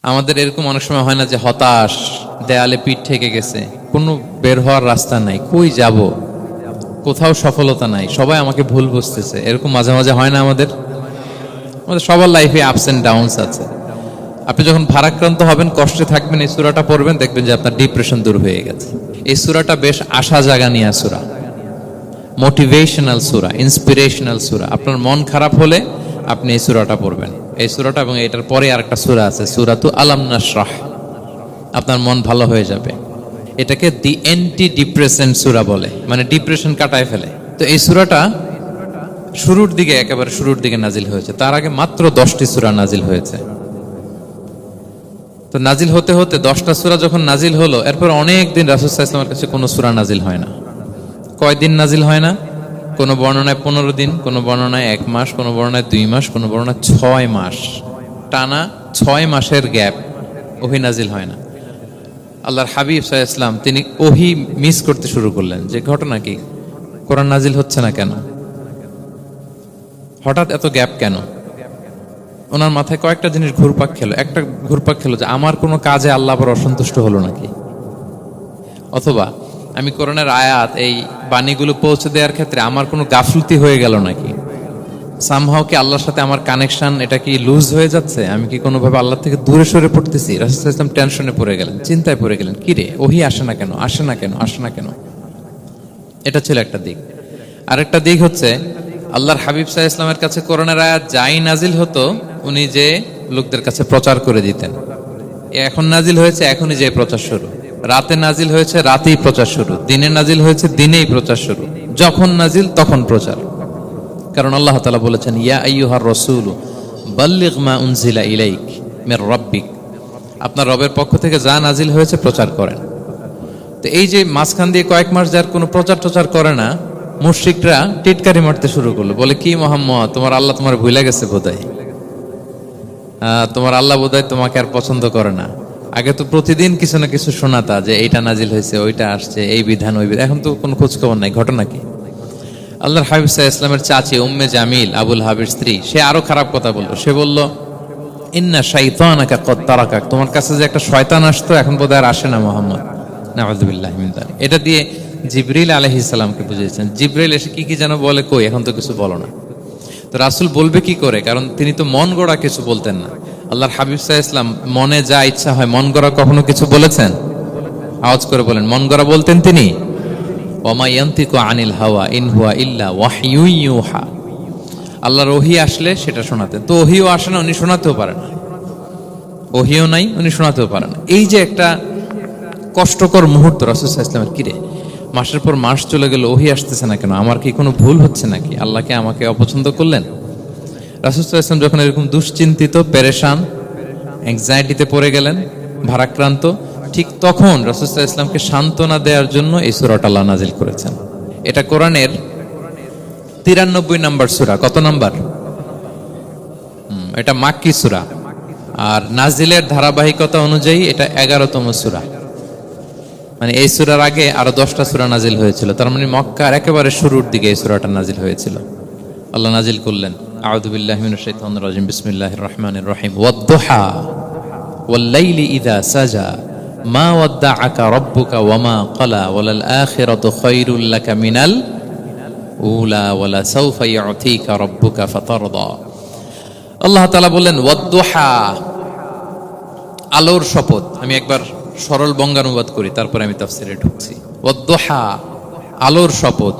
আমাদের এরকম অনেক সময় হয় না যে হতাশ, দেয়ালে পিঠ ঠেকে গেছে, কোনো বের হওয়ার রাস্তা নাই, কই যাব, কোথাও সফলতা নাই, সবাই আমাকে ভুল বুঝতেছে, এরকম মাঝে মাঝে হয় না? আমাদের সবার লাইফে আপস এন্ড ডাউনস আছে। আপনি যখন ভারাক্রান্ত হবেন, কষ্টে থাকবেন, এই সূরাটা পড়বেন, দেখবেন যে আপনার ডিপ্রেশন দূর হয়ে গেছে। এই সূরাটা বেশ আশা জাগানিয়া সূরা, মোটিভেশনাল সূরা, ইন্সপিরেশনাল সূরা। আপনার মন খারাপ হলে আপনি এই সূরাটা পড়বেন, এই সূরাটা, এবং এটার পরে আরেকটা সূরা আছে, সূরাতু আলাম নাশরাহ, আপনার মন ভালো হয়ে যাবে। এটাকে দি অ্যান্টি ডিপ্রেসেন্ট সূরা বলে, মানে ডিপ্রেশন কাটায় ফেলে। তো এই সূরাটা শুরুর দিকে, একেবারে শুরুর দিকে নাজিল হয়েছে। তার আগে মাত্র 10টি সূরা নাজিল হয়েছে। তো নাজিল হতে হতে 10টা সূরা যখন নাজিল হলো, এরপর অনেক দিন রাসূল সাল্লাল্লাহু আলাইহি ওয়াসাল্লামের কাছে কোনো সূরা নাজিল হয় না। কয়দিন নাজিল হয় না? কোনো বর্ণনায় 15 দিন, কোনো বর্ণনায় 1 মাস, কোনো বর্ণনায় 2 মাস, কোনো বর্ণনায় 6 মাস, টানা 6 মাসের গ্যাপ ওহী নাজিল হয় না। আল্লাহর হাবিব সাল্লাল্লাহু আলাইহি ওয়াসাল্লাম তিনি ওহী মিস করতে শুরু করলেন, যে ঘটনা কি, কোরআন নাজিল হচ্ছে না কেন, হঠাৎ এত গ্যাপ কেন? ওনার মাথায় কয়েকটা জিনিস ঘুরপাক খেলো। একটা ঘুরপাক খেলো যে আমার কোনো কাজে আল্লাহ আবার অসন্তুষ্ট হলো নাকি, অথবা আমি কোরআনের আয়াত, এই বাণীগুলো পৌঁছে দেওয়ার ক্ষেত্রে আমার কোনো গাফলতি হয়ে গেল নাকি, সামহাও কি আল্লাহর সাথে আমার কানেকশন এটা কি লুজ হয়ে যাচ্ছে, আমি কি কোনোভাবে আল্লাহ থেকে দূরে সরে পড়তেছি? রাসূল সাল্লাল্লাহু আলাইহি ওয়াসাল্লাম টেনশনে পড়ে গেলেন, চিন্তায় পড়ে গেলেন, কি রে ওহী আসে না কেন, আসে না কেন, আসে না কেন। এটা ছিল একটা দিক। আরেকটা দিক হচ্ছে, আল্লাহর হাবিব সাল্লাল্লাহু আলাইহি ওয়াসাল্লামের কাছে কোরআনের আয়াত যাই নাজিল হতো, উনি যে লোকদের কাছে প্রচার করে দিতেন। এখন নাজিল হয়েছে, এখনই যে প্রচার শুরু। রাতে নাজিল হয়েছে, রাতেই প্রচার শুরু। দিনে নাজিল হয়েছে, দিনেই প্রচার শুরু। যখন নাজিল তখন প্রচার। কারণ আল্লাহ তাআলা বলেছেন, ইয়া আইয়ুহার রাসূল বাল্লিগ মা উনজিলা ইলাইক মির রাব্বিক, আপনার রবের পক্ষ থেকে যা নাজিল হয়েছে প্রচার করেন। তো এই যে মাঝখান দিয়ে কয়েক মাস যার কোনো প্রচার টচার করে না, মুশরিকরা টিটকারি মারতে শুরু করলো, বলে কি মুহাম্মদ, তোমার আল্লাহ তোমার ভুলে গেছে বোধহয়, তোমার আল্লাহ বোধহয় তোমাকে আর পছন্দ করে না। আগে তো প্রতিদিন কিছু না কিছু শোনাতা যে এইটা নাজিল হয়েছে, ওইটা আসছে, এই বিধান ওই বিধান, এখন তো কোনো খোঁজ খবর নাই। ঘটনা কি? আল্লাহর হাবিব সাল্লাল্লাহু আলাইহি ওয়াসাল্লামের চাচি উম্মে জামিল, আবুল হাবির স্ত্রী, সে আরো খারাপ কথা বললো। সে বলল, ইন্না শাইতানাকা কদ তারাকাক, তোমার কাছে যে একটা শয়তান আসতো, এখন বোধহয় আর আসে না মুহাম্মদ। নাউযুবিল্লাহি মিন যালিক। এটা দিয়ে জিবরিল আলাইহিস সালামকে বুঝিয়েছেন। জিবরিল এসে কি কি যেন বলে, কই এখন তো কিছু বলো না। তো রাসূল বলবে কি করে, কারণ তিনি তো মন গড়া কিছু বলতেন না। আল্লাহর হাবিব সাল্লাল্লাহু আলাইহি ওয়াসাল্লাম মনে যা ইচ্ছা হয়, মন গড়া কখনো কিছু বলেছেন? আওয়াজ করে বলেন, মন গড়া বলতেন তিনি? ওমা ইয়ান্তিকু আনিল হাওয়া ইন হুয়া ইল্লা ওয়াহয়ু ইউহা, আল্লাহর ওহী আসলে সেটা শোনাতেন। তো ওহীও আসে না, উনি শোনাতেও পারেন না। ওহীও নাই, উনি শোনাতেও পারেন না। এই যে একটা কষ্টকর মুহূর্ত রাসূল সাল্লাল্লাহু আলাইহি ওয়াসাল্লামের, কিরে মাসের পর মাস চলে গেল, ওহী আসতেছে না কেন, আমার কি কোনো ভুল হচ্ছে নাকি, আল্লাহকে আমাকে অপছন্দ করলেন? রাসূল সাল্লাল্লাহু আলাইহি ওয়াসাল্লাম যখন এরকম দুশ্চিন্তিত, পেরেশান, অ্যাংজাইটিতে পড়ে গেলেন, ভারাক্রান্ত, ঠিক তখন রাসূল সাল্লাল্লাহু আলাইহি ওয়াসাল্লামকে সান্ত্বনা দেওয়ার জন্য এই সূরাটা আল্লাহ নাজিল করেছেন। এটা কোরআনের 93 নম্বর সূরা। কত নাম্বার? এটা মাক্কি সূরা, আর নাজিলের ধারাবাহিকতা অনুযায়ী এটা 11তম সূরা। মানে এই সূরার আগে আরো 10টা সূরা নাজিল হয়েছিল, তার মানে মক্কার একেবারে শুরুর দিকে এই সূরাটা নাজিল হয়েছিল। আল্লাহ নাজিল করলেন, আউযু বিল্লাহি মিনাশ শাইতানির রাজিম, বিসমিল্লাহির রহমানির রহিম, ওয়াদ-দুহা ওয়াল লাইলি ইযা সাজা মা ওয়াদ্দাআকা রাব্বুকা ওয়া মা ক্বালা ওয়ালাল আখিরাতু খায়রুল লাকা মিনাল উলা ওয়ালা সাওফা ইউতিকা রাব্বুকা ফাতারদা। আল্লাহ তাআলা বললেন, ওয়াদ-দুহা, আলোর শপথ। আমি একবার সরল বঙ্গানুবাদ করি, তারপরে আমি তাফসিরে ঢুকছি। ওয়াদ-দুহা, আলোর শপথ।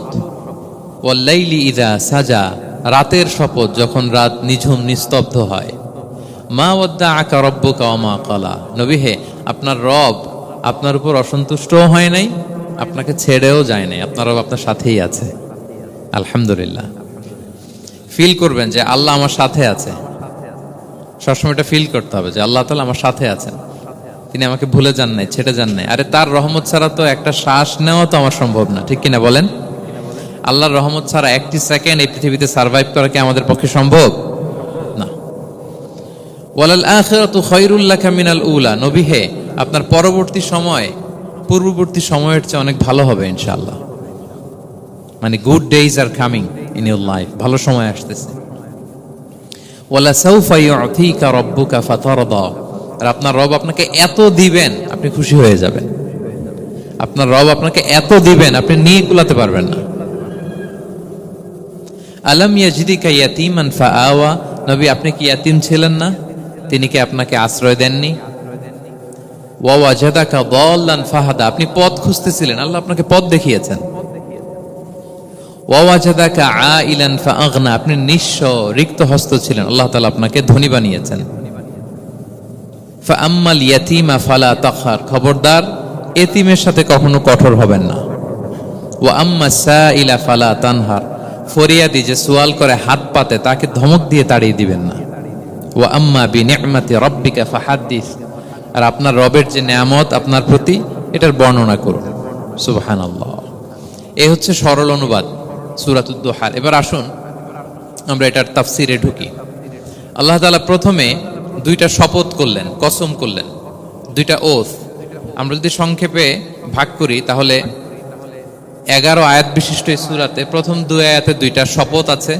ওয়াল লাইলি ইযা সাজা, রাতের শপথ, যখন রাত নিঝুম নিস্তব্ধ হয়। মা ওয়াদ্দাআকা রাব্বুকা ওয়া মা ক্বালা, নবী হে, আপনার রব আপনার উপর অসন্তুষ্টও হয় নাই, আপনাকে ছেড়েও যায় নাই, আপনার রব আপনার সাথেই আছে। আলহামদুলিল্লাহ। ফিল করবেন যে আল্লাহ আমার সাথে আছে। সবসময় এটা ফিল করতে হবে যে আল্লাহ তাআলা আমার সাথে আছেন, তিনি আমাকে ভুলে যান নাই, ছেড়ে যান নাই। আরে তার রহমত ছাড়া তো একটা শ্বাস নেওয়া তো আমার সম্ভব না, ঠিক কিনা বলেন? আল্লাহর রহমত ছাড়া একটি সেকেন্ড এই পৃথিবীতে সার্ভাইভ করা কি আমাদের পক্ষে সম্ভব না। ওয়ালাল আখিরাতু খায়রুল লাকা মিনাল উলা, নবী হে, আপনার পরবর্তী সময় পূর্ববর্তী সময়ের চেয়ে অনেক ভালো হবে ইনশাআল্লাহ। মানে good days are coming in your life, ভালো সময় আসতেছে। ওয়ালা সাওফা ইউতিকা রাব্বুকা ফাতারদা, আর আপনার রব আপনাকে এত দিবেন আপনি খুশি হয়ে যাবেন। আপনার রব আপনাকে এত দিবেন আপনি নিয়ে কুলাতে পারবেন না। আলাম ইয়াজিদিকা ইয়াতীমান ফাআওয়া, নবী আপনি কি ইয়াতীম ছিলেন না? তিনি কি আপনাকে আশ্রয় দেননি? ওয়া ওয়াজাদাকা দাল্লান ফাহাদা, আপনি পথ খুঁজতেছিলেন, আল্লাহ আপনাকে পথ দেখিয়েছেন। ওয়া ওয়াজাদাকা আইলান ফাআগনা, আপনি নিঃস্ব রিক্ত হস্ত ছিলেন, আল্লাহ তাআলা আপনাকে ধনী বানিয়েছেন। ফাআম্মাল ইয়াতীমা ফালা তাখহার, খবরদার এতিমের সাথে কখনো কঠোর হবেন না। ওয়া আম্মাস সাইলা ফালা তানহার, ফরিয়াদি যে সওয়াল করে হাত পাতে তাকে ধমক দিয়ে তাড়িয়ে দিবেন না। ওয়া আম্মা বিনি'মাতি রাব্বিকা ফাহাদ্দিস, আর আপনার রবের যে নেয়ামত আপনার প্রতি এটার বর্ণনা করুন। সুবহানাল্লাহ। এই হচ্ছে সরল অনুবাদ সূরাতুদ দুহার। এবার আসুন আমরা এটার তাফসিরে ঢুকি। আল্লাহ তাআলা প্রথমে দুইটা শপথ করলেন, কসম করলেন, দুইটা ওথ। আমরা যদি সংক্ষেপে ভাগ করি তাহলে 11 আয়াত বিশিষ্ট এই সূরাতে প্রথম 2 আয়াতে দুইটা শপথ আছে,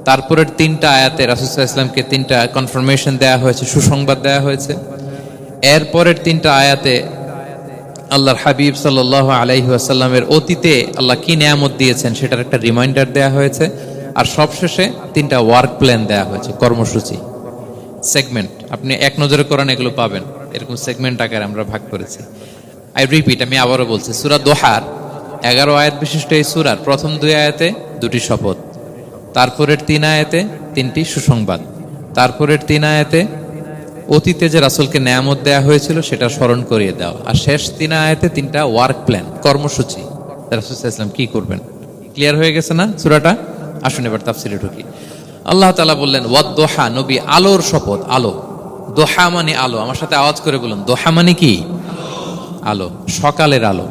তারপরের 3টা আয়াতে রাসূল সাল্লাল্লাহু আলাইহি ওয়াসাল্লামকে 3টা কনফার্মেশন দেয়া হয়েছে, সুসংবাদ দেয়া হয়েছে। এরপরের 3টা আয়াতে আল্লাহর হাবিব সাল্লাল্লাহু আলাইহি ওয়াসাল্লামের অতীতে আল্লাহ কি নিয়ামত দিয়েছেন সেটার একটা রিমাইন্ডার দেয়া হয়েছে। আর সবশেষে 3টা ওয়ার্ক প্ল্যান দেয়া হয়েছে, কর্মসূচি, সেগমেন্ট। আপনি এক নজরে কোরআন এগুলো পাবেন, এরকম সেগমেন্ট আকারে আমরা ভাগ করেছি। আই রিপিট, আমি আবারও বলছি, সূরা দুহার 11 আয়াত বিশিষ্ট এই সূরার প্রথম 2 আয়াতে 2টি শপথ, তারপরের 3 আয়াতে 3টি সুসংবাদ, তারপরের 3 আয়াতে অতীতে যে রাসূলকে নেয়ামত দেয়া হয়েছিল সেটা স্মরণ করিয়ে দেওয়া, আর শেষ 3 আয়াতে 3টা ওয়ার্ক প্ল্যান, কর্মসূচি, রাসূল সাল্লাল্লাহু আলাইহি ওয়াসাল্লাম কি করবেন। ক্লিয়ার হয়ে গেছে না সূরাটা? আসুন এবার তাফসিরে ঢুকি। আল্লাহ তাআলা বললেন ওয়াদ-দুহা, নবী আলোর শপথ। আলো, দোহা মানে আলো। আমার সাথে আওয়াজ করে বলুন, দোহা মানে কি? আলো, সকালের আলো,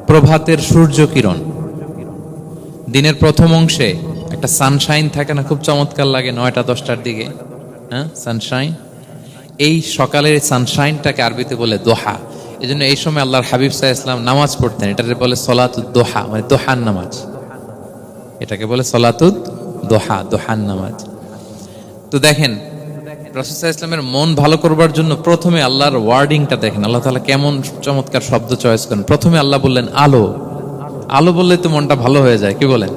প্রভাতের সূর্য কিরণ। দিনের প্রথম অংশে একটা সানশাইন থাকে না, খুব চমৎকার লাগে 9টা 10টার দিকে, হ্যাঁ, সানশাইন। এই সকালের সানশাইনটাকে আরবিতে বলে দোহা। এই জন্য এই সময় আল্লাহর হাবিব সাল্লাল্লাহু আলাইহি ওয়াসাল্লাম নামাজ পড়তেন, এটাকে বলে সলাতুদ দোহা, মানে দোহার নামাজ। এটাকে বলে সলাতুদ দোহা, দোহার নামাজ। তো দেখেন রাসূল সাল্লাল্লাহু আলাইহি ওয়াসাল্লামের মন ভালো করবার জন্য প্রথমে আল্লাহর ওয়ার্ডিংটা দেখেন, আল্লাহ তাআলা কেমন চমৎকার শব্দ চয়েস করেন। প্রথমে আল্লাহ বললেন আলো। আলো বললে তো মনটা ভালো হয়ে যায়, কি বলেন?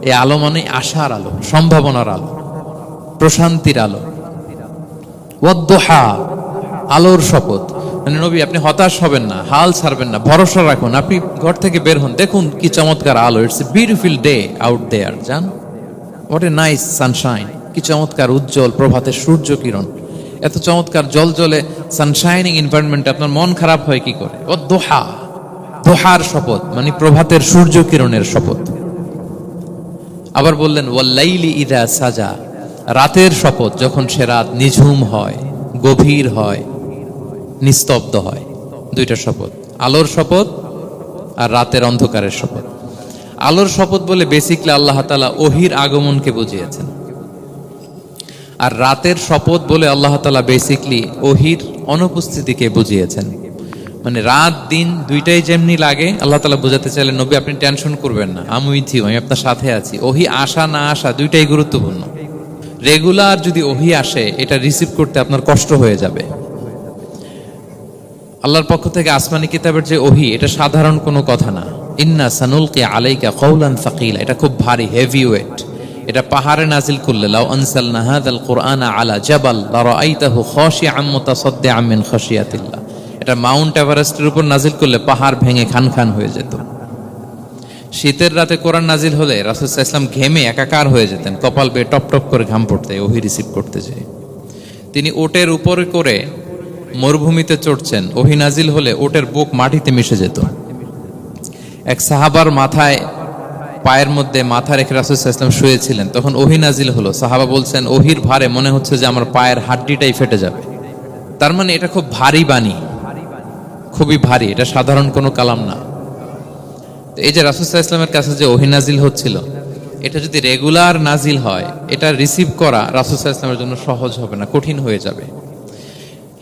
এই আলো মানে আশার আলো, সম্ভাবনার আলো, প্রশান্তির আলো। ওয়াদ-দুহা, আলোর শপথ। মানে নবী আপনি হতাশ হবেন না, হাল ছাড়বেন না, ভরসা রাখুন। আপনি ঘর থেকে বের হন, দেখুন কি চমৎকার আলো। It's a beautiful day out there. জান, হোয়াট এ নাইস সানশাইন, কি চমৎকার উজ্জ্বল প্রভাতের সূর্য কিরণ। এত চমৎকার জলজলে সানশাইনিং এনভায়রনমেন্টে আপনার মন খারাপ হয় কি করে? ওয়াদ-দুহা, দোহার শপথ মানে প্রভাতের সূর্য কিরণের শপথ। আবার বললেন ওয়াল-লাইলি ইযা সাজা, রাতের শপথ, যখন সে রাত নিঝুম হয়, গভীর হয়, নিস্তব্ধ হয়। 2টা শপথ, আলোর শপথ আর রাতের অন্ধকারের শপথ। আলোর শপথ বলে বেসিকলি আল্লাহ তাআলা ওহীর আগমনকে বুঝিয়েছেন, আর রাতের শপথ বলে আল্লাহ তাআলা বেসিকলি ওহীর অনুপস্থিতিকে বুঝিয়েছেন। মানে রাত দিন দুইটাই যেমনি লাগে, আল্লাহ তাআলা বোঝাতে চাইলেন নবী আপনি টেনশন করবেন না, আমি উইথ ইউ, আমি আপনার সাথে আছি। ওহী আসা না আসা দুইটাই গুরুত্বপূর্ণ। রেগুলার যদি ওহী আসে এটা রিসিভ করতে আপনার কষ্ট হয়ে যাবে। আল্লাহর পক্ষ থেকে আসমানি কিতাবের যে ওহী, এটা সাধারণ কোনো কথা না। ইন্না সানুলকি আলাইকা কওলান সাকিলা, এটা খুব ভারী, হেভি ওয়েট। এটা পাহাড়ে নাজিল করলে, লাউ আনসালনা হাযাল কুরআনা আলা জাবাল লারাআইতাহু খাশিআম মুতাসাদ্দিআম মিন খাশিয়াতিল্লাহ, এটা মাউন্ট এভারেস্টের উপর নাজিল করলে পাহাড় ভেঙে খান খান হয়ে যেত। শীতের রাতে কোরআন নাজিল হলে রাসূল সাল্লাল্লাহু আলাইহি ওয়াসাল্লাম ঘেমে একাকার হয়ে যেতেন, কপাল বেয়ে টপ টপ করে ঘাম পড়তে ওহী রিসিভ করতে যায়। তিনি ওটের উপরে করে মরুভূমিতে চড়ছেন, ওহী নাজিল হলে ওটের বুক মাটিতে মিশে যেত। এক সাহাবার মাথায় পায়ের মধ্যে মাথা রেখে রাসূল সাল্লাল্লাহু আলাইহি ওয়াসাল্লাম শুয়েছিলেন, তখন ওহী নাজিল হলো। সাহাবা বলছেন ওহীর ভারে মনে হচ্ছে যে আমার পায়ের হাড্ডিটাই ফেটে যাবে। তার মানে এটা খুব ভারী বাণী, খুবই ভারী, এটা সাধারণ কোনো কালাম না। তো এই যে রাসূল সাল্লাল্লাহু আলাইহি ওয়াসাল্লামের কাছে যে ওহী নাজিল হচ্ছিল, এটা যদি রেগুলার নাজিল হয়, এটা রিসিভ করা রাসূল সাল্লাল্লাহু আলাইহি ওয়াসাল্লামের জন্য সহজ হবে না, কঠিন হয়ে যাবে।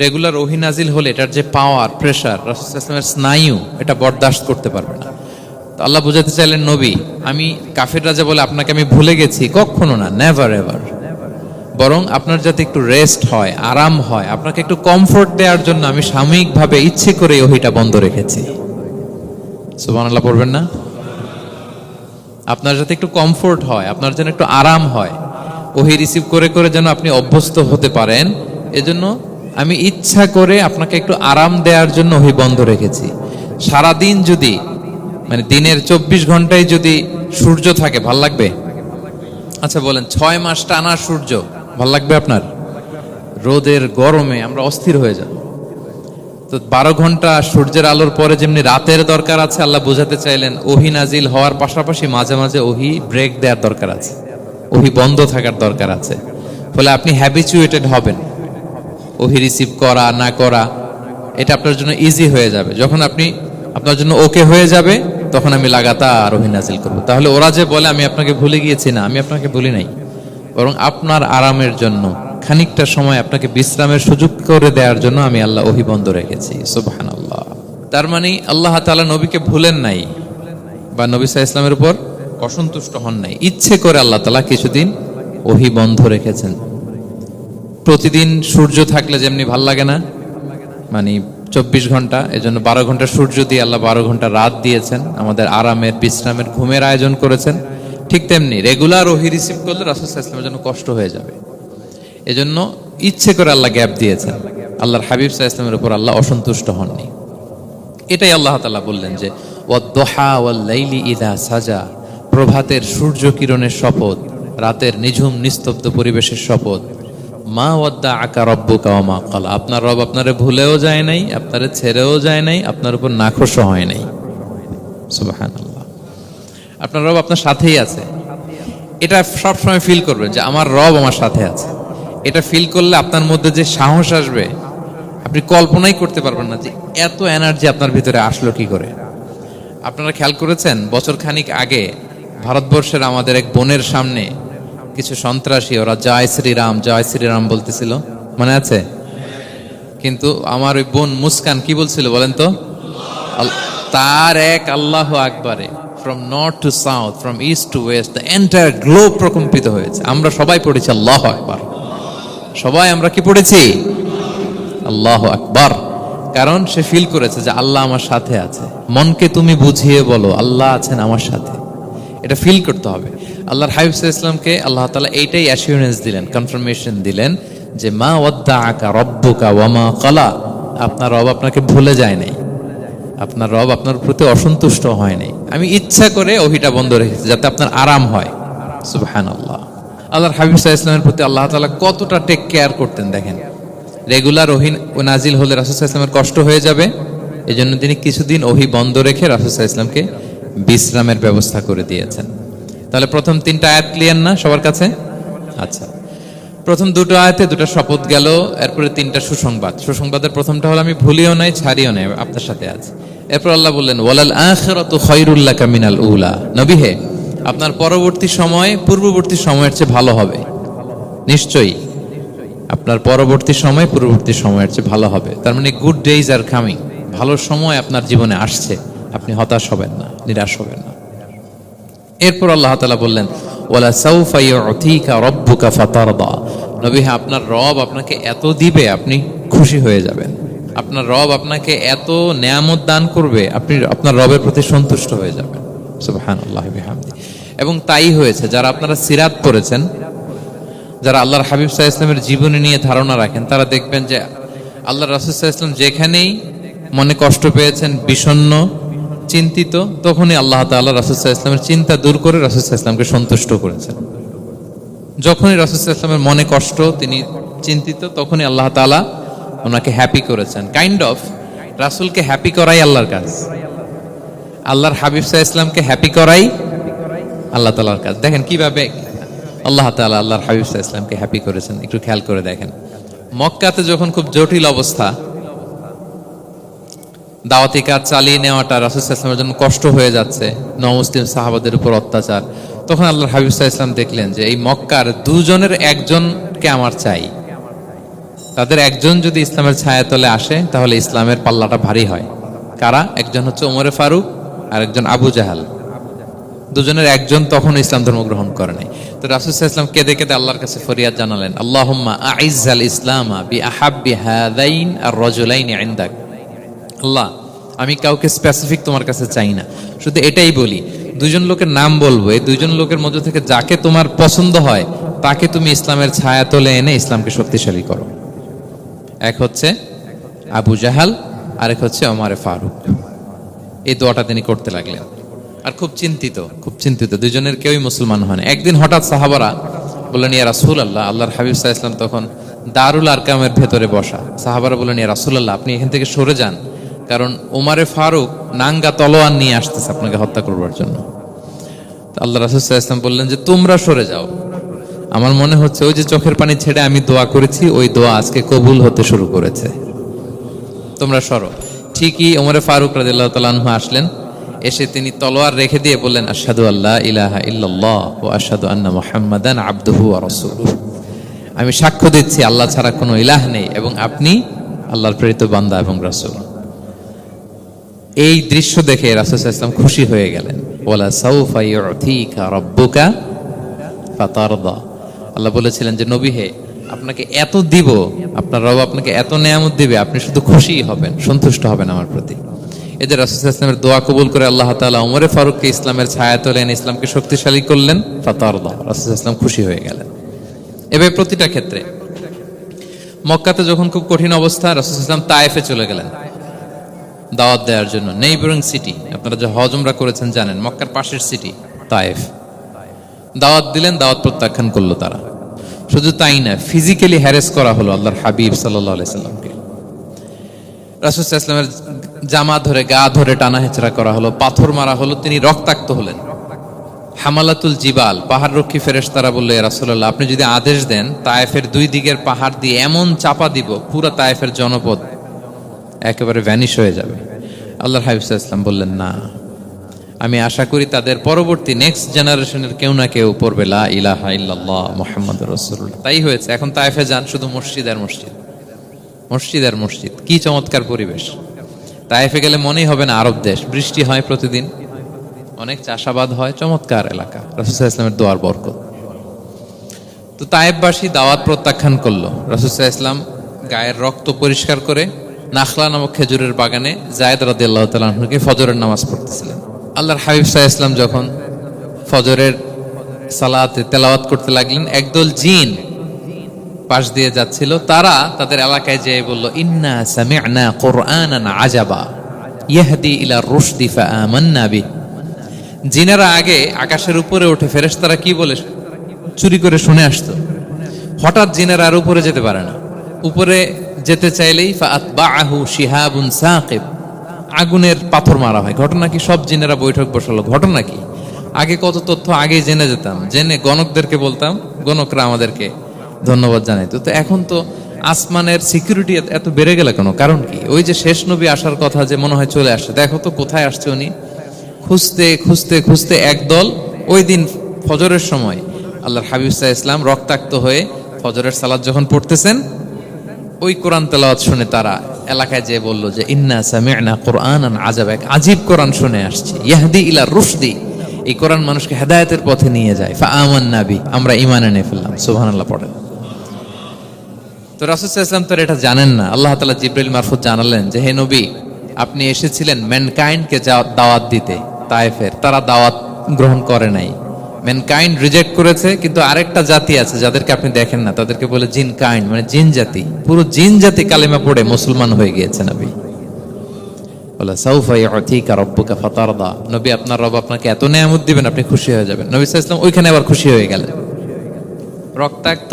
রেগুলার ওহী নাজিল হলে এটার যে পাওয়ার, প্রেসার, রাসূল সাল্লাল্লাহু আলাইহি ওয়াসাল্লামের স্নায়ু এটা বরদাস্ত করতে পারবে না। তো আল্লাহ বুঝাতে চাইলেন নবী আমি কাফিররা যে বলে আপনাকে আমি ভুলে গেছি, কখনো না, নেভার এভার। বরং আপনার যাতে একটু রেস্ট হয়, আরাম হয়, আপনাকে একটু কমফোর্ট দেওয়ার জন্য আমি সাময়িকভাবে ইচ্ছে করে ওহিটা বন্ধ রেখেছি। সুবহানাল্লাহ পড়বেন না? আপনার যাতে একটু কমফোর্ট হয়, আপনার যেন একটু আরাম হয়, ওহি রিসিভ করে করে যেন আপনি অভ্যস্ত হতে পারেন, এজন্য আমি ইচ্ছা করে আপনাকে একটু আরাম দেওয়ার জন্য ওহি বন্ধ রেখেছি। সারাদিন যদি মানে দিনের 24 ঘন্টায় যদি সূর্য থাকে, ভাল লাগবে? আচ্ছা বলেন, 6 মাস টানা সূর্য ভাল লাগবে আপনার? রোদের গরমে আমরা অস্থির হয়ে যাব। তো 12 ঘন্টা সূর্যের আলোর পরে যেমনি রাতের দরকার আছে, আল্লাহ বোঝাতে চাইলেন ওহি নাজিল হওয়ার পাশাপাশি মাঝে মাঝে ওহি ব্রেক দেওয়ার দরকার আছে, ওহি বন্ধ থাকার দরকার আছে। ফলে আপনি হ্যাবিচুয়েটেড হবেন, ওহি রিসিভ করা না করা এটা আপনার জন্য ইজি হয়ে যাবে। যখন আপনি আপনার জন্য ওকে হয়ে যাবে, তখন আমি লাগাতার ওহি নাজিল করব। তাহলে ওরা যে বলে আমি আপনাকে ভুলে গিয়েছি, না, আমি আপনাকে ভুলি নাই, বরং আপনার আরামের জন্য খানিকটা সময় আপনাকে বিশ্রামের সুযোগ করে দেওয়ার জন্য আমি আল্লাহ ওহি বন্ধ রেখেছি। সুবহানাল্লাহ। তার মানে আল্লাহ তাআলা নবীকে ভুলেন নাই বা নবী সাল্লাল্লাহু আলাইহি ওয়াসাল্লামের উপর অসন্তুষ্ট হন নাই, ইচ্ছে করে আল্লাহ তাআলা কিছুদিন ওহি বন্ধ রেখেছেন। প্রতিদিন সূর্য থাকলে যেমনি ভাল লাগে না, মানে 24 ঘন্টা, এজন্য 12 ঘন্টা সূর্য দিয়ে আল্লাহ 12 ঘন্টা রাত দিয়েছেন, আমাদের আরামের, বিশ্রামের, ঘুমের আয়োজন করেছেন। ঠিক তেমনি রেগুলার ওহি রিসিভ করলে রাসূল সাল্লাল্লাহু আলাইহি ওয়াসাল্লামের জন্য কষ্ট হয়ে যাবে, এজন্য ইচ্ছে করে আল্লাহ গ্যাপ দিয়েছেন। আল্লাহর হাবিব সাল্লাল্লাহু আলাইহি ওয়াসাল্লামের উপর আল্লাহ অসন্তুষ্ট হননি। এটাই আল্লাহ তাআলা বললেন যে ওয়াদ-দুহা ওয়াল-লাইলি ইযা সাজা, প্রভাতের সূর্য কিরণের শপথ, রাতের নিঝুম নিস্তব্ধ পরিবেশের শপথ। মা ওয়াদ্দাআকা রাব্বুকা ওয়া মা ক্বালা, আপনার রব আপনারে ভুলেও যায় নাই, আপনারে ছেড়েও যায় নাই, আপনার উপর নাখোশও হয় নাই। সুবহানাল্লাহ। আপনার রব আপনার সাথেই আছে, এটা সব সময় ফিল করবেন যে আমার রব আমার সাথে আছে। এটা ফিল করলে আপনার মধ্যে যে সাহস আসবে, আপনি কল্পনাই করতে পারবেন না যে এত এনার্জি আপনার ভিতরে আসলো কি করে। আপনারা খেয়াল করেছেন, বছর খানিক আগে ভারতবর্ষের আমাদের এক বোনের সামনে কিছু সন্ত্রাসী, ওরা জয় শ্রীরাম জয় শ্রীরাম বলতেছিল, মনে আছে? কিন্তু আমার ওই বোন মুস্কান কি বলছিল বলেন তো? তার এক আল্লাহু আকবারে from north to south, from east to west, the entire globe প্রকম্পিত হয়েছে। আমরা সবাই পড়েছি আল্লাহু আকবার, সবাই আমরা কি পড়েছি? আল্লাহু আকবার। কারণ সে ফিল করেছে যে আল্লাহ আমার সাথে আছে। মনকে তুমি বুঝিয়ে বলো আল্লাহ আছেন আমার সাথে, এটা ফিল করতে হবে। আল্লাহর হাবিব সাল্লাল্লাহু আলাইহি ওয়াসাল্লামকে আল্লাহ তাআলা এইটাই অ্যাসিউরেন্স দিলেন, কনফার্মেশন দিলেন যে মা ওয়াদ্দাআকা রাব্বুকা ওয়া মা ক্বালা, আপনার রব আপনাকে ভুলে যায় নাই, আপনার রব আপনার প্রতি অসন্তুষ্ট হয় নাই। আমি ইচ্ছা করে ওহিটা বন্ধ রেখেছি যাতে আপনার আরাম হয়। সুবহানাল্লাহ। আল্লাহর হাবিব সাল্লাল্লাহু আলাইহি ওয়াসাল্লামের প্রতি আল্লাহ তাআলা কতটা টেক কেয়ার করতেন দেখেন। রেগুলার ওহি নাজিল হলে রাসূল সাল্লাল্লাহু আলাইহি ওয়াসাল্লামের কষ্ট হয়ে যাবে, এজন্য তিনি কিছুদিন ওহি বন্ধ রেখে রাসূল সাল্লাল্লাহু আলাইহি ওয়াসাল্লামকে বিশ্রামের ব্যবস্থা করে দিয়েছেন। তাহলে প্রথম 3টা আয়াত ক্লিয়ার না সবার কাছে? আচ্ছা, প্রথম 2টো আয়াতে 2টা শপথ গেল, এরপরে 3টা সুসংবাদ। সুসংবাদের প্রথমটা হলো আমি ভুলিও নাই ছাড়িও নাই, আপনার সাথে আছে। এরপর আল্লাহ বললেন ওয়ালাল আখিরাতু খায়রুল লাকা মিনাল উলা, নবী হে আপনার পরবর্তী সময় পূর্ববর্তী সময়ের চেয়ে ভালো হবে। নিশ্চয়ই আপনার পরবর্তী সময় পূর্ববর্তী সময়ের চেয়ে ভালো হবে। তার মানে গুড ডেইজ আর কামিং, ভালো সময় আপনার জীবনে আসছে, আপনি হতাশ হবেন না, নিরাশ হবেন না। এরপর আল্লাহ তাআলা বললেন ওয়ালা সাউফা ইউতিকা রাব্বুকা ফাতারদা, নবী হ্যাঁ আপনার রব আপনাকে এত দিবে আপনি খুশি হয়ে যাবেন, আপনার রব আপনাকে এত নেয়ামত দান করবে আপনি আপনার রবের প্রতি সন্তুষ্ট হয়ে যাবেন। সুবহানাল্লাহি বিহামদি। এবং তাই হয়েছে। যারা আপনারা সিরাত পড়েছেন, যারা আল্লাহর হাবিব সাল্লাল্লাহু আলাইহি ওয়াসাল্লামের জীবনী নিয়ে ধারণা রাখেন, তারা দেখবেন যে আল্লাহর রাসূল সাল্লাল্লাহু আলাইহি ওয়াসাল্লাম যেখানেই মনে কষ্ট পেয়েছেন, বিষণ্ণ, চিন্তিত, তখনই আল্লাহ তাআলা রাসূল সাল্লাল্লাহু আলাইহি ওয়াসাল্লামের চিন্তা দূর করে রাসূল সাল্লাল্লাহু আলাইহি ওয়াসাল্লামকে সন্তুষ্ট করেছেন। যখনই রাসূল সাল্লাল্লাহু আলাইহি ওয়াসাল্লামের মনে কষ্ট, তিনি চিন্তিত, তখনই আল্লাহ তাআলা ওনাকে হ্যাপি করেছেন। কাইন্ড অফ রাসূলকে হ্যাপি করাই আল্লাহর কাজ, আল্লাহর হাবিব সাল্লাল্লাহু আলাইহি ওয়াসাল্লামকে হ্যাপি করাই আল্লাহ তাআলার কাজ। দেখেন কিভাবে আল্লাহ তাআলা আল্লাহর হাবিব সাল্লাল্লাহু আলাইহি ওয়াসাল্লামকে হ্যাপি করেছেন, একটু খেয়াল করে দেখেন। মক্কাতে যখন খুব জটিল অবস্থা, দাওয়াতি কাজ চালিয়ে নেওয়াটা রাসূল সাল্লাল্লাহু আলাইহি ওয়াসাল্লামের জন্য কষ্ট হয়ে যাচ্ছে, নমুসলিম সাহাবাদের উপর অত্যাচার, তখন আল্লাহর হাবিব সাল্লাল্লাহু আলাইহি ওয়াসাল্লাম দেখলেন যে এই মক্কার 2 জনের একজনকে আমার চাই, তাদের একজন যদি ইসলামের ছায়াতলে আসে তাহলে ইসলামের পাল্লাটা ভারী হয়। কারা? একজন হচ্ছে ওমরে ফারুক আর একজন আবু জাহাল। দুজনের একজন তখন ইসলাম ধর্ম গ্রহণ করে নাই। তো রাসূল সাল্লাল্লাহু আলাইহি ওয়াসাল্লাম কেঁদে কেঁদে আল্লাহর কাছে ফরিয়াদ জানালেন, আল্লাহুম্মা আইজ্জাল ইসলামা বিআহাব্বি হাযাইন আর-রাজুলাইনি ইনদাক। আল্লাহ, আমি কাউকে স্পেসিফিক তোমার কাছে চাই না, শুধু এটাই বলি, দুইজন লোকের নাম বলবো, এই দুইজন লোকের মধ্যে থেকে যাকে তোমার পছন্দ হয় তাকে তুমি ইসলামের ছায়া তলে এনে ইসলামকে শক্তিশালী করো। এক হচ্ছে আবু জাহাল, আরেক হচ্ছে ওমর ফারুক। এই দোয়াটা তিনি করতে লাগলেন, আর খুব চিন্তিত, দুইজনের কেউই মুসলমান হয় না। একদিন হঠাৎ সাহাবারা বললেন, ইয়া রাসূলুল্লাহ, আল্লাহর হাবিব সাল্লাল্লাহু আলাইহি ওয়াসাল্লাম তখন দারুল আরকামের ভেতরে বসা। সাহাবারা বললেন, ইয়া রাসূলুল্লাহ, আপনি এখান থেকে সরে যান, কারণ ওমরে ফারুক নাঙ্গা তলোয়ার নিয়ে আসতেছে আপনাকে হত্যা করবার জন্য। আল্লাহ রাসূল সাল্লাল্লাহু আলাইহি ওয়াসাল্লাম বললেন যে তোমরা সরে যাও, আমার মনে হচ্ছে ওই যে চোখের পানি ছেড়ে আমি দোয়া করেছি, ওই দোয়া আজকে কবুল হতে শুরু করেছে, তোমরা সরো। ঠিকই ওমরে ফারুক রাদিয়াল্লাহু তাআলা আনহু আসলেন, এসে তিনি তলোয়ার রেখে দিয়ে বললেন, আশহাদু আল্লা ইলাহা ইল্লাল্লাহ ওয়া আশহাদু আন্না মুহাম্মাদান আবদুহু ওয়া রাসূলুহু। আমি সাক্ষ্য দিচ্ছি আল্লাহ ছাড়া কোনো ইলাহ নেই এবং আপনি আল্লাহর প্রেরিত বান্দা এবং রাসূল। এই দৃশ্য দেখে রাসূল সাল্লাল্লাহু আলাইহি ওয়াসাল্লাম খুশি হয়ে গেলেন। ওয়ালা সাউফা ইউতিকা রাব্বুকা ফাতারদা। আল্লাহ বলেছিলেন যে নবী হে, আপনাকে এত দিব, আপনার রব আপনাকে এত নেয়ামত দিবে, আপনি শুধু খুশি হবেন, সন্তুষ্ট হবেন আমার প্রতি। এদের রাসূল সাল্লাল্লাহু আলাইহি ওয়াসাল্লামের দোয়া কবুল করে আল্লাহ তাআলা ওমরে ফারুককে ইসলামের ছায়া তলে এনে ইসলামকে শক্তিশালী করলেন। ফাতারদা, রাসূল সাল্লাল্লাহু আলাইহি ওয়াসাল্লাম খুশি হয়ে গেলেন। এভাবে প্রতিটা ক্ষেত্রে, মক্কাতে যখন খুব কঠিন অবস্থা, রাসূল সাল্লাল্লাহু আলাইহি ওয়াসাল্লাম তায়েফে চলে গেলেন দাওয়াত দেওয়ার জন্য। নেইবারিং সিটি, আপনারা যে হজ উমরা করেছেন জানেন, মক্কার পাশের সিটি তায়েফ। দাওয়াত দিলেন, দাওয়াত প্রত্যাখ্যান করলো তারা। শুধু তাই না, ফিজিক্যালি হ্যারেস করা হলো আল্লাহর হাবিব সাল্লাল্লাহু আলাইহি সাল্লামকে। রাসূল সাল্লাল্লাহু আলাইহি ওয়াসাল্লামের জামা ধরে, গা ধরে টানা হেচড়া করা হলো, পাথর মারা হলো, তিনি রক্তাক্ত হলেন। হামালাতুল জিবাল, পাহাড় রক্ষী ফেরেশতারা বলল, ইয়া রাসূলুল্লাহ, আপনি যদি আদেশ দেন তায়েফের দুই দিকের পাহাড় দিয়ে এমন চাপা দিব, পুরো তায়েফের জনপদ একেবারে ভ্যানিশ হয়ে যাবে। আল্লাহর হাবিব সাল্লাল্লাহু আলাইহি ওয়াসাল্লাম বললেন, না, আমি আশা করি তাদের পরবর্তী নেক্সট জেনারেশনের কেউ না কেউ পড়বে লা ইলাহা ইল্লাল্লাহ মুহাম্মাদুর রাসূলুল্লাহ। তাই হয়েছে। এখন তায়েফে যান, শুধু মসজিদ আর মসজিদ, মসজিদ আর মসজিদ। কি চমৎকার পরিবেশ! তায়েফে গেলে মনেই হবে না আরব দেশ। বৃষ্টি হয় প্রতিদিন, অনেক চাষাবাদ হয়, চমৎকার এলাকা। রাসূল সাল্লাল্লাহু আলাইহি ওয়াসাল্লামের দোয়ার বরকত। তো তায়েফবাসী দাওয়াত প্রত্যাখ্যান করলো। রাসূল সাল্লাল্লাহু আলাইহি ওয়াসাল্লাম গায়ের রক্ত পরিষ্কার করে নাখলা নামক খেজুরের বাগানে যায়েদ রাদিয়াল্লাহু তাআলা আনহুকে ফজরের নামাজ পড়তেছিলেন। আল্লাহর হাবিব সাল্লাল্লাহু আলাইহি ওয়াসাল্লাম যখন ফজরের সালাতে তেলাওয়াত করতে লাগলেন, একদল জিন পাশ দিয়ে যাচ্ছিল। তারা তাদের এলাকায় যেয়ে বলল, ইন্না সামি'না কুরআনান আজাবা ইয়াহদি ইলা রুশদি ফাআমান্না বিহি। জিনেরা আগে আকাশের উপরে উঠে ফেরেশতারা কি বলে চুরি করে শুনে আসতো। হঠাৎ জিনেরা আর উপরে যেতে পারে না, উপরে যেতে চাইলেই ফাআতবাআহু শিহাবুন সাকিব, আগুনের পাথর মারা হয়। ঘটনা কি? সব জিনেরা বৈঠক বসালো। ঘটনা কি? আগে কত তথ্য আগে জেনে যেতাম, জেনে গণকদেরকে বলতাম, গণকরা আমাদেরকে ধন্যবাদ জানাইতো। তো এখন তো আসমানের সিকিউরিটি এত বেড়ে গেল কেন? কারণ কি? ওই যে শেষ নবী আসার কথা যে মনে হয় চলে আসছে, দেখো তো কোথায় আসছে উনি। খুঁজতে খুঁজতে খুঁজতে একদল ওই দিন ফজরের সময় আল্লাহর হাবিব সাল্লাল্লাহু আলাইহি ওয়াসাল্লাম রক্তাক্ত হয়ে ফজরের সালাত যখন পড়তেছেন, ওই কোরআন তেলাওয়াত শুনে তারা এলাকায় যেয়ে বলল যে ইন্না সামি'না কুরআনান আজাবা, এক আজীব কোরআন শুনে আসছি, ইয়াহদি ইলা রুশদি, এই কোরআন মানুষকে হেদায়েতের পথে নিয়ে যায়। ফাআমান্না বি, আমরা ঈমান এনে ফেললাম। সুবহানাল্লাহ পড়েন। তো রাসূল সাল্লাল্লাহু আলাইহি ওয়াসাল্লাম তো এটা জানেন না। আল্লাহ তাআলা জিবরাইল মারফত জানালেন যে, হে নবী, আপনি এসেছিলেন ম্যানকাইন্ডকে দাওয়াত দিতে। তায়েফের তারা দাওয়াত গ্রহণ করে নাই, ম্যানকাইন্ড রিজেক্ট করেছে। কিন্তু আরেকটা জাতি আছে যাদেরকে আপনি দেখেন না, তাদেরকে বলে জিন কাইন্ড, মানে জিন জাতি। পুরো জিন জাতি কালেমা পড়ে মুসলমান হয়ে গিয়েছে। নবী বলে, সাউফা ইউতিকা রাব্বুকা ফাতারদা, নবী, আপনার রব আপনাকে এত নেয়ামত দিবেন, আপনি খুশি হয়ে যাবেন। নবী সাল্লাল্লাহু আলাইহি ওয়াসাল্লাম ওইখানে আবার খুশি হয়ে গেলেন, রক্তাক্ত,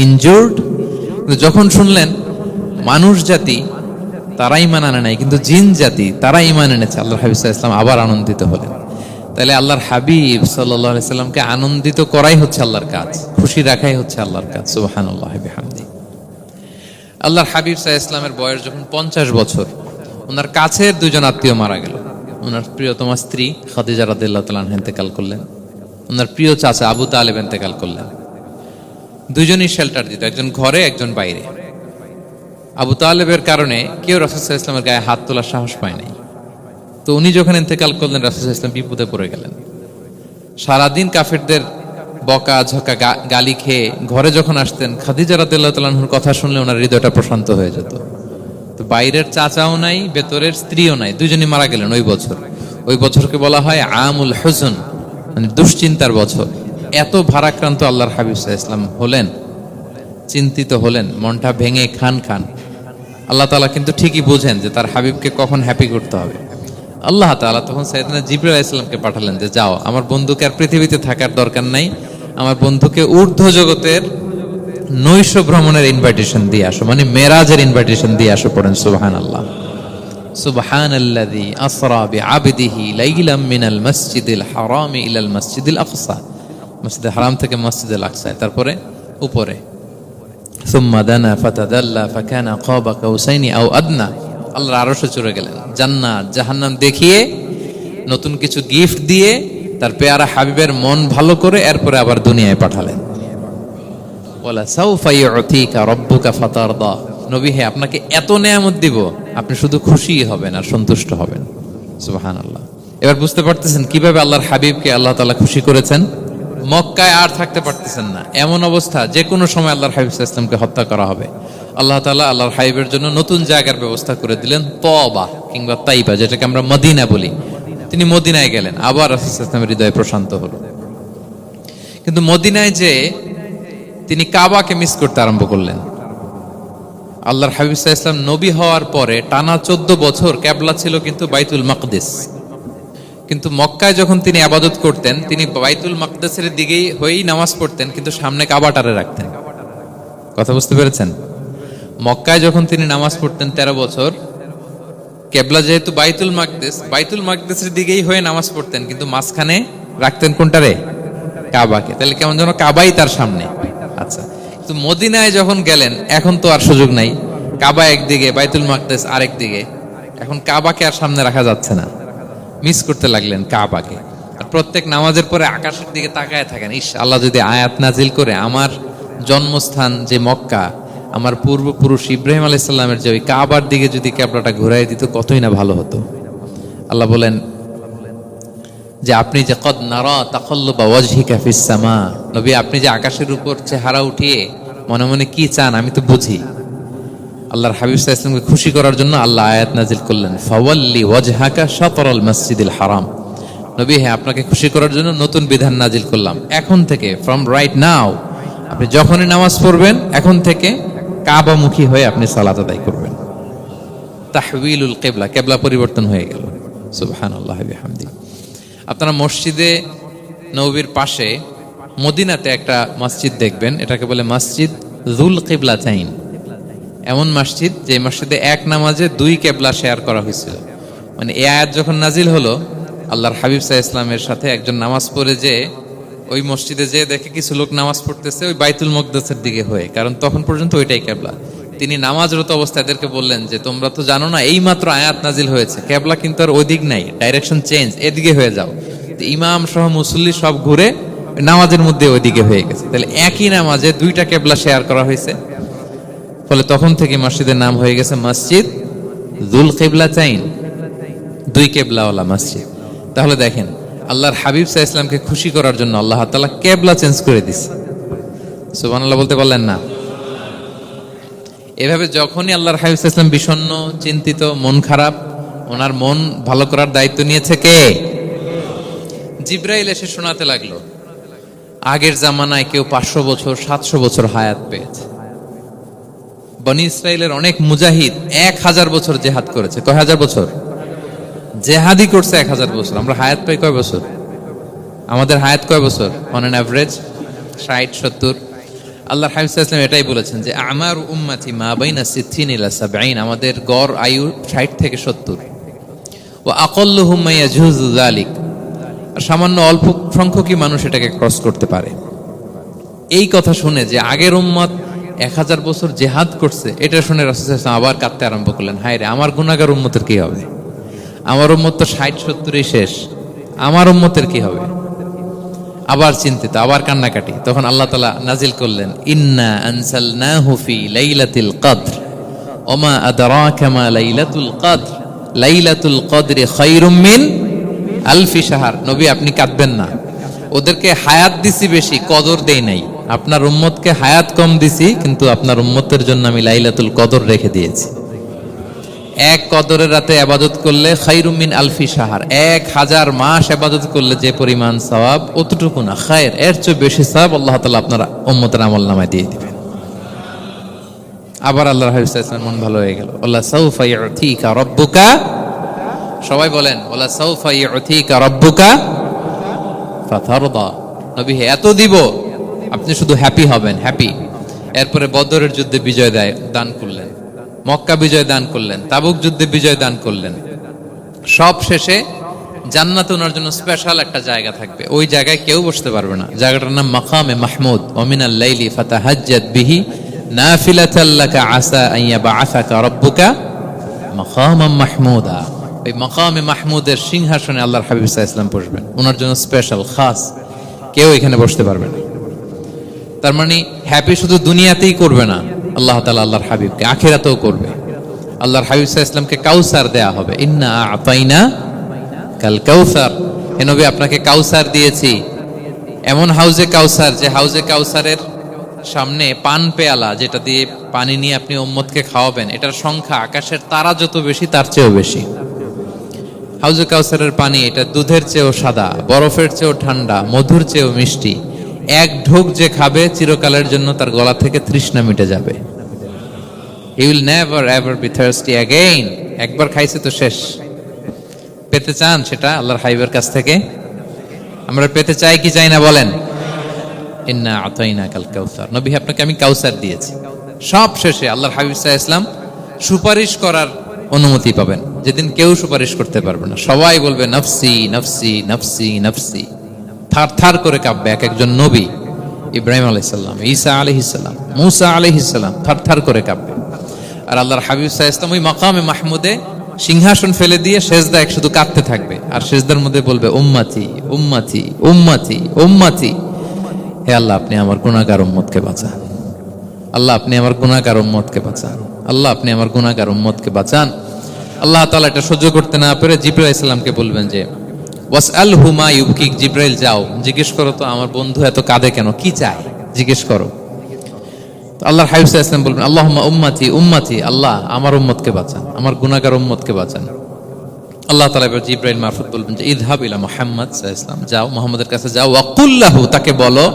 ইনজুর্ড। যখন শুনলেন মানুষ জাতি তারা ঈমান আনে নাই, কিন্তু জিন জাতি তারা ঈমান এনেছে, আল্লাহর হাবিব সাল্লাল্লাহু আলাইহি ওয়াসাল্লাম আবার আনন্দিত হলেন। তাহলে আল্লাহর হাবিব সাল্লাল্লাহু আলাইহি ওয়াসাল্লামকে আনন্দিত করাই হচ্ছে আল্লাহর কাজ, খুশি রাখাই হচ্ছে আল্লাহর কাজ। সুবহানাল্লাহি বিহামদি। আল্লাহর হাবিব সাল্লাল্লাহু আলাইহি ওয়াসাল্লামের বয়স যখন 50 বছর, ওনার কাছের দুজন আত্মীয় মারা গেল। ওনার প্রিয়তমা স্ত্রী খাদিজা রাদিয়াল্লাহু তাআলা আনহা ইন্তেকাল করলেন, ওনার প্রিয় চাচা আবু তালেব ইন্তেকাল করলেন। দুজনই শেল্টার দিত, একজন ঘরে, একজন বাইরে। আবু তালেবের কারণে কেউ রাসূল সাল্লাল্লাহু আলাইহি ওয়াসাল্লামের গায়ে হাত তোলার সাহস পায় নাই। তো উনি যখন ইন্তেকাল করলেন, রাসূল সাল্লাল্লাহু আলাইহি ওয়াসাল্লাম বিপদে পড়ে গেলেন। সারাদিন কাফেরদের বকা ঝকা গালি খেয়ে ঘরে যখন আসতেন, খাদিজা রাদিয়াল্লাহু তাআলা আনহার কথা শুনলে ওনার হৃদয়টা প্রশান্ত হয়ে যেত। তো বাইরের চাচাও নাই, ভেতরের স্ত্রীও নাই, দুইজনই মারা গেলেন ওই বছর। ওই বছরকে বলা হয় আমুল হুজন, মানে দুশ্চিন্তার বছর। এত ভারাক্রান্ত আল্লাহর হাবিব সাল্লাল্লাহু আলাইহি ওয়াসাল্লাম হলেন, চিন্তিত হলেন, মনটা ভেঙে খান খান। আল্লাহ তাআলা কিন্তু ঠিকই বোঝেন যে তার হাবিবকে কখন হ্যাপি করতে হবে। আল্লাহ তাআলা তখন সাইয়েদনা জিবরাইল আলাইহিস সালামকে পাঠালেন যে যাও, আমার বন্ধুকে আর পৃথিবীতে থাকার দরকার নাই, আমার বন্ধুকে ঊর্ধ্ব জগতের নৈশ ভ্রমণের ইনভাইটেশন দিয়ে আসো, মানে মেরাজের ইনভাইটেশন দিয়ে আসো। পড়েন সুবহানাল্লাহ। সুবহানাল্লাযী আসরা বিআবদিহি লাইলাম মিনাল মাসজিদিল হারামি ইলাল মাসজিদিল আকসা, মসজিদে হারাম থেকে মসজিদুল আকসা, তারপরে উপরে সুম্মা দানা ফাতাদাল্লা ফাকানা কাবা কাউসাইনি আও আদনা। আল্লাহর আরশে চড়ে গেলেন, জান্নাত জাহান্নাম দেখিয়ে, নতুন কিছু গিফট দিয়ে তার পেয়ারা হাবিবের মন ভালো করে এরপরে আবার দুনিয়ায় পাঠালেন। ওয়ালা সাউফা ইউতিকা রাব্বুকা ফাতারদা, নবী হে আপনাকে এত নেয়ামত দিব, আপনি শুধু খুশি হবেন আর সন্তুষ্ট হবেন। সুবহানাল্লাহ। এবার বুঝতে পারতেছেন কিভাবে আল্লাহর হাবিবকে আল্লাহ তাআলা খুশি করেছেন। মক্কায় আর থাকতে পারতেছেন না, এমন অবস্থা যে কোনো সময় আল্লাহর হাবিব সাল্লাল্লাহু আলাইহি ওয়াসাল্লামকে হত্যা করা হবে। আল্লাহ তাআলা আল্লাহর হাবিবের জন্য নতুন জায়গার ব্যবস্থা করে দিলেন, তওবা কিংবা তাইবা, যেটাকে আমরা মদিনা বলি। তিনি মদিনায় গেলেন, আবার রাসূল সাল্লাল্লাহু আলাইহি ওয়াসাল্লামের হৃদয় প্রশান্ত হলো। কিন্তু মদিনায় যে তিনি কাবাকে মিস করতে আরম্ভ করলেন। আল্লাহর হাবিব সাল্লাল্লাহু আলাইহি ওয়াসাল্লাম নবী হওয়ার পরে টানা 14 বছর কিবলা ছিল কিন্তু বাইতুল মাকদিস। কিন্তু মক্কায় যখন তিনি ইবাদত করতেন, তিনি বাইতুল মাকদিসের দিকেই হয়েই নামাজ পড়তেন, কিন্তু সামনে কাবাটারে রাখতেন। কথা বুঝতে পেরেছেন? মক্কায় যখন তিনি নামাজ পড়তেন 13 বছর, কিবলা যেহেতু বাইতুল মাকদিস, বাইতুল মাকদিসের দিকেই হয়ে নামাজ পড়তেন, কিন্তু মাঝখানে রাখতেন কোনটারে? কাবাকে। তাহলে কেমন যেন কাবাই তার সামনে। আচ্ছা, কিন্তু মদিনায় যখন গেলেন, এখন তো আর সুযোগ নাই, কাবা একদিকে, বাইতুল মাকদিস আরেক দিকে, এখন কাবাকে আর সামনে রাখা যাচ্ছে না। মিস করতে লাগলেন কাবাকে। আর প্রত্যেক নামাজের পরে আকাশের দিকে তাকায় থাকেন, ইস আল্লাহ যদি আয়াত নাজিল করে আমার জন্মস্থান যে মক্কা, আমার পূর্বপুরুষ ইব্রাহিম আলাইহিস সালামের যে ওই কাবার দিকে যদি কিবলাটা ঘুরাই দিত, কতই না ভালো হতো। আল্লাহ বলেন যে আপনি যে কদ নারা তাকাল্লুবা ওয়াজহিকা ফিস সামা, নবী আপনি যে আকাশের উপর চেহারা উঠিয়ে মনে মনে কি চান আমি তো বুঝি। আল্লাহর হাবিব সাল্লাল্লাহু আলাইহি ওয়াসাল্লামকে খুশি করার জন্য আল্লাহ আয়াত নাজিল করলেন, ফাওয়াল্লি ওয়াজহাকা শাতরাল মাসজিদিল হারাম। নবী হ্যাঁ, আপনাকে খুশি করার জন্য নতুন বিধান নাজিল করলাম। এখন থেকে, ফ্রম রাইট নাও, আপনি যখনই নামাজ পড়বেন এখন থেকে কাবামুখী হয়ে আপনি সালাত আদায় করবেন। তাহউইলুল কিবলা, কিবলা পরিবর্তন হয়ে গেল। সুবহানাল্লাহি ওয়া বিহামদি। আপনারা মসজিদে নববীর পাশে মদিনাতে একটা মসজিদ দেখবেন, এটাকে বলে মসজিদ যুল কিবলাতাইন। এমন মসজিদ যে মসজিদে এক নামাজে 2 কিবলা শেয়ার করা হয়েছিল। মানে এই আয়াত যখন নাজিল হলো, আল্লাহর হাবিব সাল্লাল্লাহু আলাইহি ওয়াসাল্লামের সাথে একজন নামাজ পড়ে যে ওই মসজিদে যে দেখে কিছু লোক নামাজ পড়তেছে ওই বাইতুল মাকদিসের দিকে হয়ে, কারণ তখন পর্যন্ত ওইটাই কিবলা। তিনি নামাজরত অবস্থায় এদেরকে বললেন যে তোমরা তো জানো না, এই মাত্র আয়াত নাজিল হয়েছে, কিবলা কিন্তু আর ওই দিক নাই, ডাইরেকশন চেঞ্জ, এদিকে হয়ে যাও। তো ইমাম সহ মুসল্লি সব ঘুরে নামাজের মধ্যে ওইদিকে হয়ে গেছে। তাহলে একই নামাজে 2টা কিবলা শেয়ার করা হয়েছে, ফলে তখন থেকে মসজিদের নাম হয়ে গেছে মসজিদ যুল কিবলাতাইন, 2 কিবলাওয়ালা মসজিদ। তাহলে দেখেন, আল্লাহর হাবিব সাল্লাল্লাহু আলাইহি ওয়াসাল্লামকে খুশি করার জন্য আল্লাহ তাআলা কিবলা চেঞ্জ করে দিয়েছে। সুবহানাল্লাহ বলতে পারলেন না? এভাবে যখনই আল্লাহর হাবিব সাল্লাল্লাহু আলাইহি ওয়াসাল্লাম বিষণ্ণ, চিন্তিত, মন খারাপ, ওনার মন ভালো করার দায়িত্ব নিয়েছে কে? জিবরাইল এসে শোনাতে লাগলো, আগের জামানায় কেউ 500 বছর 700 বছর হায়াত পেয়েছে। বনি ইসরাইলের অনেক মুজাহিদ 1000 বছর জেহাদ করেছে। কয় হাজার বছর জেহাদি করছে? 1000 বছর। আমরা হায়াত পাই কয় বছর? আমাদের হায়াত কয় বছর অন অ্যান এভারেজ? 60-70। আল্লাহর হাবিব সাল্লাল্লাহু আলাইহি ওয়াসাল্লাম এটাই বলেছেন যে আমার উম্মতি মা বাইনা 60 ইলা 70, আমাদের গড় আয়ু 60 থেকে 70। ওয়া আকাল্লুহুম মা ইয়াজুজু যালিক, সামান্য অল্প সংখ্যকই মানুষ এটাকে ক্রস করতে পারে। এই কথা শুনে যে আগের উম্মত 1000 বছর জেহাদ করছে, এটা শুনে রাসূল সাল্লাল্লাহু আলাইহি ওয়াসাল্লাম আবার কাঁদতে আরম্ভ করলেন, হায় রে আমার গুনাহগার উম্মতের কি হবে? আমার উম্মত তো 60-70-ই শেষ, আমার উম্মতের কি হবে? আবার চিন্তিত, আবার কান্নাকাটি। তখন আল্লাহ তাআলা নাজিল করলেন, ইন্না আনসালনাহু ফি লাইলাতিল কদর ওমা আদরাকা মা লাইলাতুল কদর লাইলাতুল কদরি খায়রুম মিন আলফি শাহর। নবী আপনি কাঁদবেন না, ওদেরকে হায়াত দিছি বেশি, কদর দেই নাই। আপনার উম্মতকে হায়াত কম দিছি, কিন্তু আপনার উম্মতের জন্য আমি লাইলাতুল কদর রেখে দিয়েছি। এক কদরের রাতে ইবাদত করলে খায়রুম মিন আলফি শাহর, 1000 মাস ইবাদত করলে যে পরিমাণ সওয়াব, অতটুকু না, খায়ের, এর চেয়ে বেশি সওয়াব আল্লাহ তাআলা আপনার উম্মতের আমলনামায় দিয়ে দিবেন। আবার আল্লাহর হাবিব সাল্লাল্লাহু আলাইহি ওয়াসাল্লাম মন ভালো হয়ে গেল। ওয়ালা সাউফা ইউতিকা রাব্বুকা, সবাই বলেন ওয়ালা সাউফা ইউতিকা রাব্বুকা ফাতারদা। নবী হে, এত দিব, আপনি শুধু হ্যাপি হবেন, হ্যাপি। এরপরে বদরের যুদ্ধে বিজয় দান করলেন, মক্কা বিজয় দান করলেন, তাবুক যুদ্ধে বিজয় দান করলেন। সব শেষে জান্নাতে ওনার জন্য স্পেশাল একটা জায়গা থাকবে, ওই জায়গায় কেউ বসতে পারবে না। জায়গাটার নাম মাকামে মাহমুদ। ওয়া মিনাল লাইলি ফাতাহাজ্জাদ বিহি নাফিলাতাল লাকা আসা আন ইয়াবআসাকা রাব্বুকা মাকামান মাহমুদা। এই মাকামে মাহমুদের সিংহাসনে আল্লাহর হাবিব সাল্লাল্লাহু আলাইহি ওয়াসাল্লাম বসবেন। ওনার জন্য স্পেশাল, খাস, কেউ এখানে বসতে পারবে না। তার মানে হ্যাপি শুধু দুনিয়াতেই করবে না আল্লাহ তাআলা, আল্লাহর হাবিবকে আখিরাতেও করবে। আল্লাহর হাবিব সাল্লাল্লাহু আলাইহি ওয়াসাল্লামকে কাউসার দেয়া হবে। ইন্না আতাইনা কাল কাউসার, হে নবী আপনাকে কাউসার দিয়েছি। এমন হাউজে কাউসার, যে হাউজে কাউসারের সামনে পান পেয়ালা, যেটা দিয়ে পানি নিয়ে আপনি উম্মতকে খাওয়াবেন, এটার সংখ্যা আকাশের তারা যত বেশি তার চেয়েও বেশি। হাউজে কাউসারের পানি, এটা দুধের চেয়েও সাদা, বরফের চেয়েও ঠান্ডা, মধুর চেয়েও মিষ্টি। এক ঢোক যে খাবে চিরকালের জন্য তার গলা থেকে তৃষ্ণা মিটে যাবে। He will never ever be thirsty again. একবার খাইছে তো শেষ। পেতে চান সেটা আল্লাহর হাবিবের কাছ থেকে? আমরা পেতে চাই কি চাই না বলেন? ইন্না আতাইনাকাল কাউসার, নবী আপনাকে আমি কাউসার দিয়েছি। সব শেষে আল্লাহর হাবিব সাল্লাল্লাহু আলাইহি ওয়াসাল্লাম সুপারিশ করার অনুমতি পাবেন, যেদিন কেউ সুপারিশ করতে পারবে না। সবাই বলবে নফসি নফসি নফসি নফসি, থার থার করে কাঁপবে এক একজন নবী। ইব্রাহিম আলাইহিস সালাম, ঈসা আলাইহিস সালাম, মূসা আলাইহিস সালাম থার থার করে কাঁপবে। আর আল্লাহর হাবিব সাল্লাল্লাহু আলাইহি ওয়াসাল্লাম ওই মাকামে মাহমুদে সিংহাসন ফেলে দিয়ে সেজদায় শুধু কাঁদতে থাকবে, আর সেজদার মধ্যে বলবে উম্মতি উম্মতি উম্মতি উম্মতি। হে আল্লাহ, আপনি আমার গুনাহগার উম্মতকে বাঁচান। আল্লাহ, আপনি আমার গুনাহগার উম্মতকে বাঁচান। আল্লাহ, আপনি আমার গুনাহগার উম্মতকে বাঁচান। আল্লাহ তাআলা এটা সহ্য করতে না পেরে জিবরাইল আলাইহিস সালামকে বলবেন যে ওয়াসআলহু মা ইউবকিক, জিবরাইল যাও জিজ্ঞেস করো তো আমার বন্ধু এত কাঁদে কেন, কি চায় জিজ্ঞেস করো। তো আল্লাহর হাবিব সাল্লাল্লাহু আলাইহি ওয়াসাল্লাম বলবেন আল্লাহুম্মা উম্মতি উম্মতি, আল্লাহ আমার উম্মতকে বাঁচান, আমার গুনাহগার উম্মতকে বাঁচান। আল্লাহ তাআলা এবার জিবরাইল মারফত বলবেন যে ইযহাব ইলা মুহাম্মদ সাল্লাল্লাহু আলাইহি ওয়াসাল্লাম, যাও মুহাম্মদের কাছে যাও, ওয়াকুল লাহু, তাকে বলো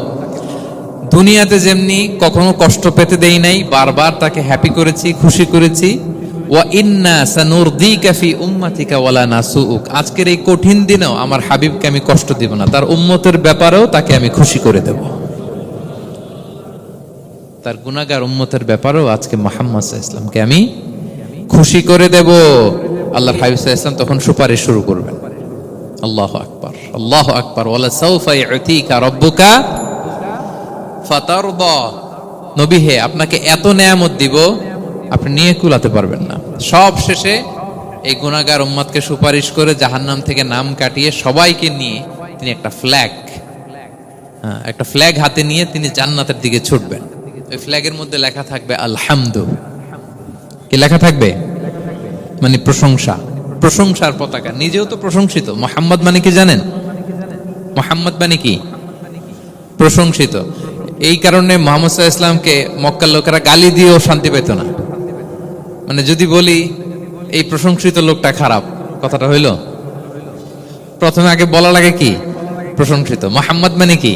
দুনিয়াতে যেমনি কখনো কষ্ট পেতে দেই নাই, বারবার তাকে হ্যাপি করেছি, খুশি করেছি। ওয়া ইন্না সানুরদিকা ফি উম্মাতিকা ওয়ালা নাসুউক, আজকের এই কঠিন দিনেও আমার হাবিবকে আমি কষ্ট দিব না, তার উম্মতের ব্যাপারেও তাকে আমি খুশি করে দেব। তার গুনাহগার উম্মতের ব্যাপারেও আজকে মুহাম্মদ সাল্লাল্লাহু আলাইহি ওয়াসাল্লামকে আমি খুশি করে দেব। আল্লাহর হাবিব সাল্লাল্লাহু আলাইহি ওয়াসাল্লাম তখন সুপারিশ শুরু করবেন। আল্লাহু আকবার, আল্লাহু আকবার। ওয়ালা সাউফা ইউতিকা রাব্বুকা ফাতারদা, নবী হে আপনাকে এত নেয়ামত দিব আপনি নিয়ে কুলাতে পারবেন না। সব শেষে এই গুনাহগার উম্মতকে সুপারিশ করে জাহান্নাম থেকে নাম কাটিয়ে সবাইকে নিয়ে তিনি একটা ফ্ল্যাগ হাতে নিয়ে তিনি জান্নাতের দিকে ছুটবেন। ওই ফ্ল্যাগের মধ্যে লেখা থাকবে আলহামদু। কি লেখা থাকবে? মানে প্রশংসা, প্রশংসার পতাকা। নিজেও তো প্রশংসিত। মুহাম্মদ মানে কি জানেন? মুহাম্মদ মানে কি? প্রশংসিত। এই কারণে মুহাম্মদ সাল্লাল্লাহু আলাইহি ওয়াসাল্লামকে মক্কার লোকেরা গালি দিয়েও শান্তি পেত না। মানে যদি বলি এই প্রশংসিত লোকটা খারাপ, কথাটা হইল? প্রথমে আগে বলা লাগে কি? প্রশংসিত। মুহাম্মদ মানে কি?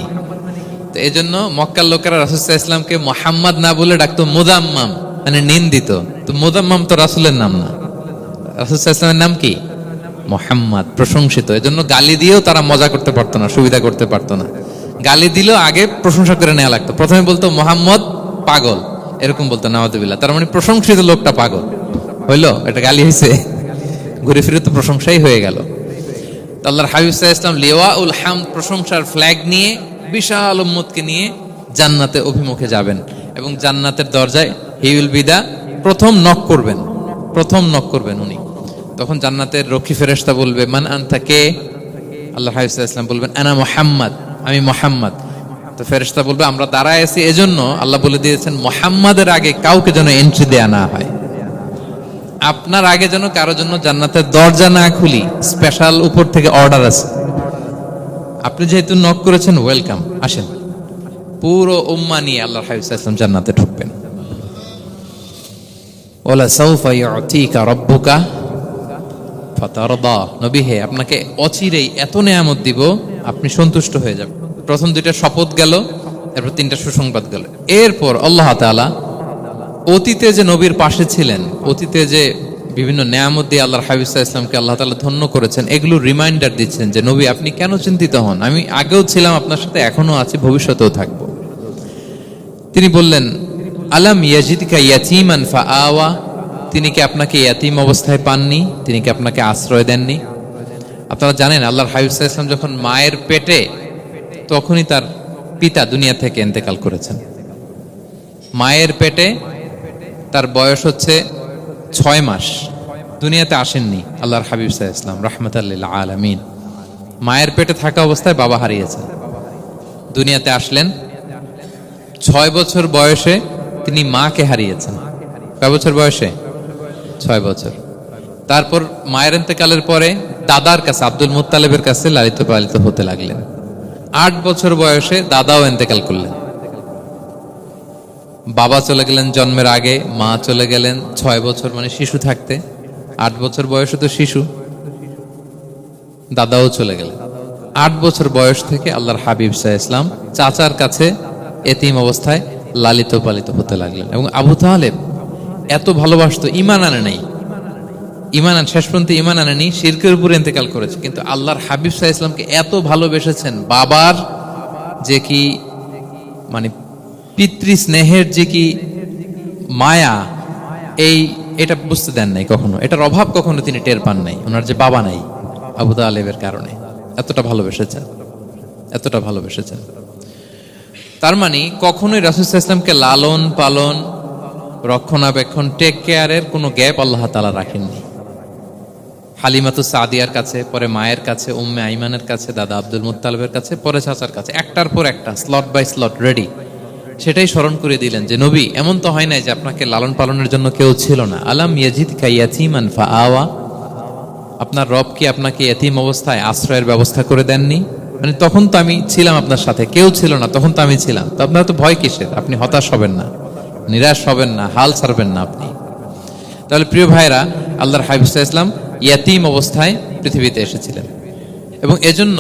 তো এই জন্য মক্কার লোকেরা রাসূল সাল্লাল্লাহু আলাইহি ওয়াসাল্লামকে মুহাম্মদ না বলে ডাকতো মুযাম্মাম, মানে নিন্দিত। তো মুযাম্মাম তো রাসূলের নাম না, রাসূল সাল্লাল্লাহু আলাইহি ওয়াসাল্লামের নাম কি? মুহাম্মদ, প্রশংসিত। এজন্য গালি দিয়েও তারা মজা করতে পারতো না, সুবিধা করতে পারতো না। গালি দিলেও আগে প্রশংসা করে নেওয়া লাগতো। প্রথমে বলতো মুহাম্মদ পাগল, এরকম বলতো নাউযুবিল্লাহ। তার মানে প্রশংসিত লোকটা পাগল হইলো, এটা গালি হয়েছে? ঘুরে ফিরে তো প্রশংসাই হয়ে গেল। আল্লাহর হাবিব সাল্লাল্লাহু আলাইহি ওয়াসাল্লাম লিওয়াউল হামদ, প্রশংসার ফ্ল্যাগ নিয়ে বিশাল উম্মতকে নিয়ে জান্নাতে অভিমুখে যাবেন এবং জান্নাতের দরজায় হি উইল বি দা প্রথম নক করবেন উনি। তখন জান্নাতের রক্ষী ফেরেশতা বলবে মান আনতা, কে? আল্লাহর হাবিব সাল্লাল্লাহু আলাইহি ওয়াসাল্লাম বলবেন আনা মুহাম্মদ, আমি মুহাম্মদ। তো ফেরেশতা বলবে আমরা দাঁড়ায় আছি এজন্য আল্লাহ বলে দিয়েছেন মুহাম্মাদের আগে কাউকে যেন এন্ট্রি দেয়া না হয়। আপনার আগে যেন কারো জন্য জান্নাতের দরজা না খুলি, স্পেশাল উপর থেকে অর্ডার আছে। আপনি যেহেতু নক করেছেন, ওয়েলকাম, আসেন। পুরো উম্মাহ নিয়ে আল্লাহর হাবিব সাল্লাল্লাহু আলাইহি ওয়াসাল্লাম জান্নাতে ঢুকবেন। ওয়ালা সাউফা ইউতিকা রাব্বুকা ফাতারদা, নবী হে, আপনাকে অচিরেই এত নেয়ামত দিব, আপনি সন্তুষ্ট হয়ে যাবেন। প্রথম দুইটা শপথ গেল, এরপর তিনটা সুসংবাদ গেল। এরপর আল্লাহ তাআলা অতীতে যে নবীর পাশে ছিলেন, অতীতে যে বিভিন্ন নেয়ামত দিয়ে আল্লাহর হাবিব সাল্লাল্লাহু আলাইহি ওয়াসাল্লামকে আল্লাহ তাআলা ধন্য করেছেন, এগুলো রিমাইন্ডার দিচ্ছেন যে নবী আপনি কেন চিন্তিত হন, আমি আগেও ছিলাম আপনার সাথে, এখনো আছি, ভবিষ্যতেও থাকবো। তিনি বললেন, আলাম ইয়াজিদকা ইয়াতীমান ফাআওয়া, তিনি কি আপনাকে ইয়াতীম অবস্থায় পাননি, তিনি কি আপনাকে আশ্রয় দেননি? আপনারা জানেন আল্লাহর হাবিব সাল্লাল্লাহু আলাইহি ওয়াসাল্লাম যখন মায়ের পেটে, তখনই তার পিতা দুনিয়া থেকে ইন্তেকাল করেছেন। মায়ের পেটে তার বয়স হচ্ছে 6 মাস, দুনিয়াতে আসেননি আল্লাহর হাবিব সাল্লাল্লাহু আলাইহি ওয়াসাল্লাম রাহমাতাল লিল আলামিন। মায়ের পেটে থাকা অবস্থায় বাবা হারিয়েছেন, দুনিয়াতে আসলেন 6 বছর বয়সে, তিনি মাকে হারিয়েছেন। কয় বছর বয়সে? 6 বছর। তারপর মায়ের ইন্তেকালের পরে দাদার কাছে, আব্দুল মুত্তালিবের কাছে লালিত পালিত হতে লাগলেন। 8 বছর বয়সে দাদাও ইন্তেকাল করলেন। বাবা চলে গেলেন জন্মের আগে, মা চলে গেলেন 6 বছর, মানে শিশু থাকতে। 8 বছর বয়সে তো শিশু, দাদাও চলে গেলেন। 8 বছর বয়স থেকে আল্লাহর হাবিব সাল্লাল্লাহু আলাইহি ওয়াসাল্লাম চাচার কাছে এতিম অবস্থায় লালিত পালিত হতে লাগলেন। এবং আবু তালেব এত ভালোবাসতো, ঈমান আনে নাই, শেষ পর্যন্ত ঈমান আনেনি, শিরকের উপরে ইন্তেকাল করেছে। কিন্তু আল্লাহর হাবিব সাল্লাল্লাহু আলাইহি ওয়াসাল্লামকে এত ভালোবেসেছেন, বাবার যে কি মানে পিতৃ স্নেহের যে কি মায়া, এটা বুঝতে দেন নাই কখনো, এটার অভাব কখনো তিনি টের পান নাই। ওনার যে বাবা নাই, আবু তালেবের কারণে এতটা ভালোবেসেছেন, এতটা ভালোবেসেছেন। তার মানে কখনোই রাসূল সাল্লাল্লাহু আলাইহি ওয়াসাল্লামকে লালন পালন, রক্ষণাবেক্ষণ, টেক কেয়ারের কোনো গ্যাপ আল্লাহ তাআলা রাখেননি। হালিমাতু সাদিয়ার কাছে, পরে মায়ের কাছে, উম্মে আইমানের কাছে, দাদা আব্দুল মুত্তালিবের কাছে, পরে চাচার কাছে, একটার পর একটা স্লট বাই স্লট রেডি। সেটাই স্মরণ করে দিলেন যে নবী, এমন তো হয় নাই যে আপনাকে লালন পালনের জন্য কেউ ছিল না। আলাম ইয়াজিদকা ইয়াতীমান ফাআওয়া, আপনার রব কি আপনাকে ইয়াতীম অবস্থায় আশ্রয়ের ব্যবস্থা করে দেননি? মানে তখন তো আমি ছিলাম আপনার সাথে, কেউ ছিল না, তখন তো আমি ছিলাম। তো আপনার তো ভয় কিসের? আপনি হতাশ হবেন না, নিরাশ হবেন না, হাল ছাড়বেন না আপনি। তাহলে প্রিয় ভাইরা, আল্লাহর হাবিব সাল্লাল্লাহু আলাইহি ওয়াসাল্লাম ইয়াতীম অবস্থায় পৃথিবীতে এসেছিলেন, এবং এজন্য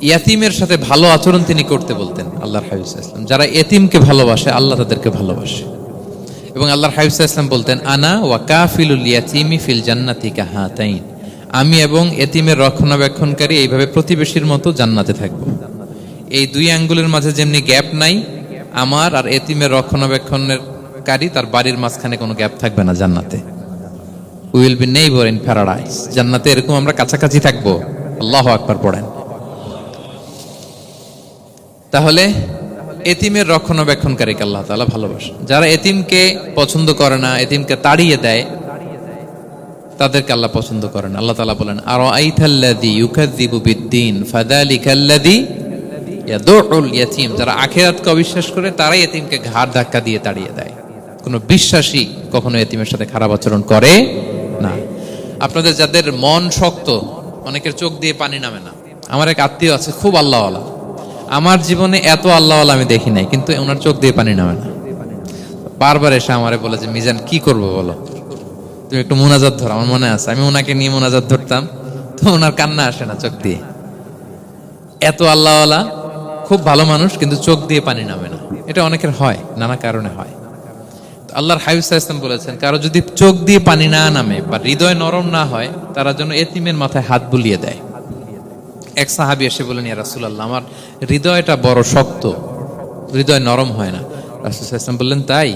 ইয়াতীমের সাথে ভালো আচরণ তিনি করতে বলতেন আল্লাহর হাবিব সাল্লাল্লাহু আলাইহি ওয়াসাল্লাম। যারা এতিমকে ভালোবাসে, আল্লাহ তাদেরকে ভালোবাসে। এবং আল্লাহর হাবিব সাল্লাল্লাহু আলাইহি ওয়াসাল্লাম বলতেন, আনা ওয়া কাফিলুল ইয়াতীমি ফিল জান্নাতি কাহাতাইন, আমি এবং এতিমের রক্ষণাবেক্ষণকারী এইভাবে প্রতিবেশীর মতো জান্নাতে থাকব। এই দুই আঙ্গুলের মাঝে যেমনি গ্যাপ নাই, আমার আর এতিমের রক্ষণাবেক্ষণের কারী তার বাড়ির মাঝখানে কোনো গ্যাপ থাকবে না জান্নাতে। We will be neighbour in paradise, জান্নাতে এরকম আমরা কাছাকাছি থাকবো। আল্লাহু আকবার পড়েন। তাহলে এতিমের রক্ষণাবেক্ষণকারীকে আল্লাহ তাআলা ভালোবাসেন। যারা এতিমকে পছন্দ করে না, এতিমকে তাড়িয়ে দেয়, তাদেরকে আল্লাহ পছন্দ করেন। আল্লাহ তাআলা বলেন, আরাআইতাল্লাযী ইউকাযযিবু বিদ্দীন ফাযালিকাল্লাযী ইয়াদুউল ইয়াতীম, যারা আখিরাতকে অবিশ্বাস করে তারাই এতিমকে ঘাড় ধাক্কা দিয়ে তাড়িয়ে দেয়। কোনো বিশ্বাসী কখনো এতিমের সাথে খারাপ আচরণ করে না। আপনাদের যাদের মন শক্ত, অনেকের চোখ দিয়ে পানি নামে না। আমার এক আত্মীয় আছে, খুব আল্লাহওয়ালা, আমার জীবনে এত আল্লাহওয়ালা আমি দেখি নাই, কিন্তু ওনার চোখ দিয়ে পানি নামে না। বারবার এসে আমারে বলে যে, মিজান কি করবো বলো, তুমি একটু মোনাজাত ধরো। আমার মনে আছে আমি ওনাকে নিয়ে মোনাজাত ধরতাম, তো ওনার কান্না আসে না চোখ দিয়ে। এত আল্লাহওয়ালা, খুব ভালো মানুষ, কিন্তু চোখ দিয়ে পানি নামে না। এটা অনেকের হয়, নানা কারণে হয়। আল্লাহর হাবিব সাল্লাল্লাহু আলাইহি ওয়াসাল্লাম বলেছেন, কারো যদি চোখ দিয়ে পানি না নামে বা হৃদয় নরম না হয়, তারা যেন এতিমের মাথায় হাত বুলিয়ে দেয়। এক সাহাবী এসে বলেন, ইয়া রাসূলুল্লাহ, আমার হৃদয়টা বড় শক্ত, হৃদয় নরম হয় না। রাসূল সাল্লাল্লাহু আলাইহি ওয়াসাল্লাম বললেন, তাই?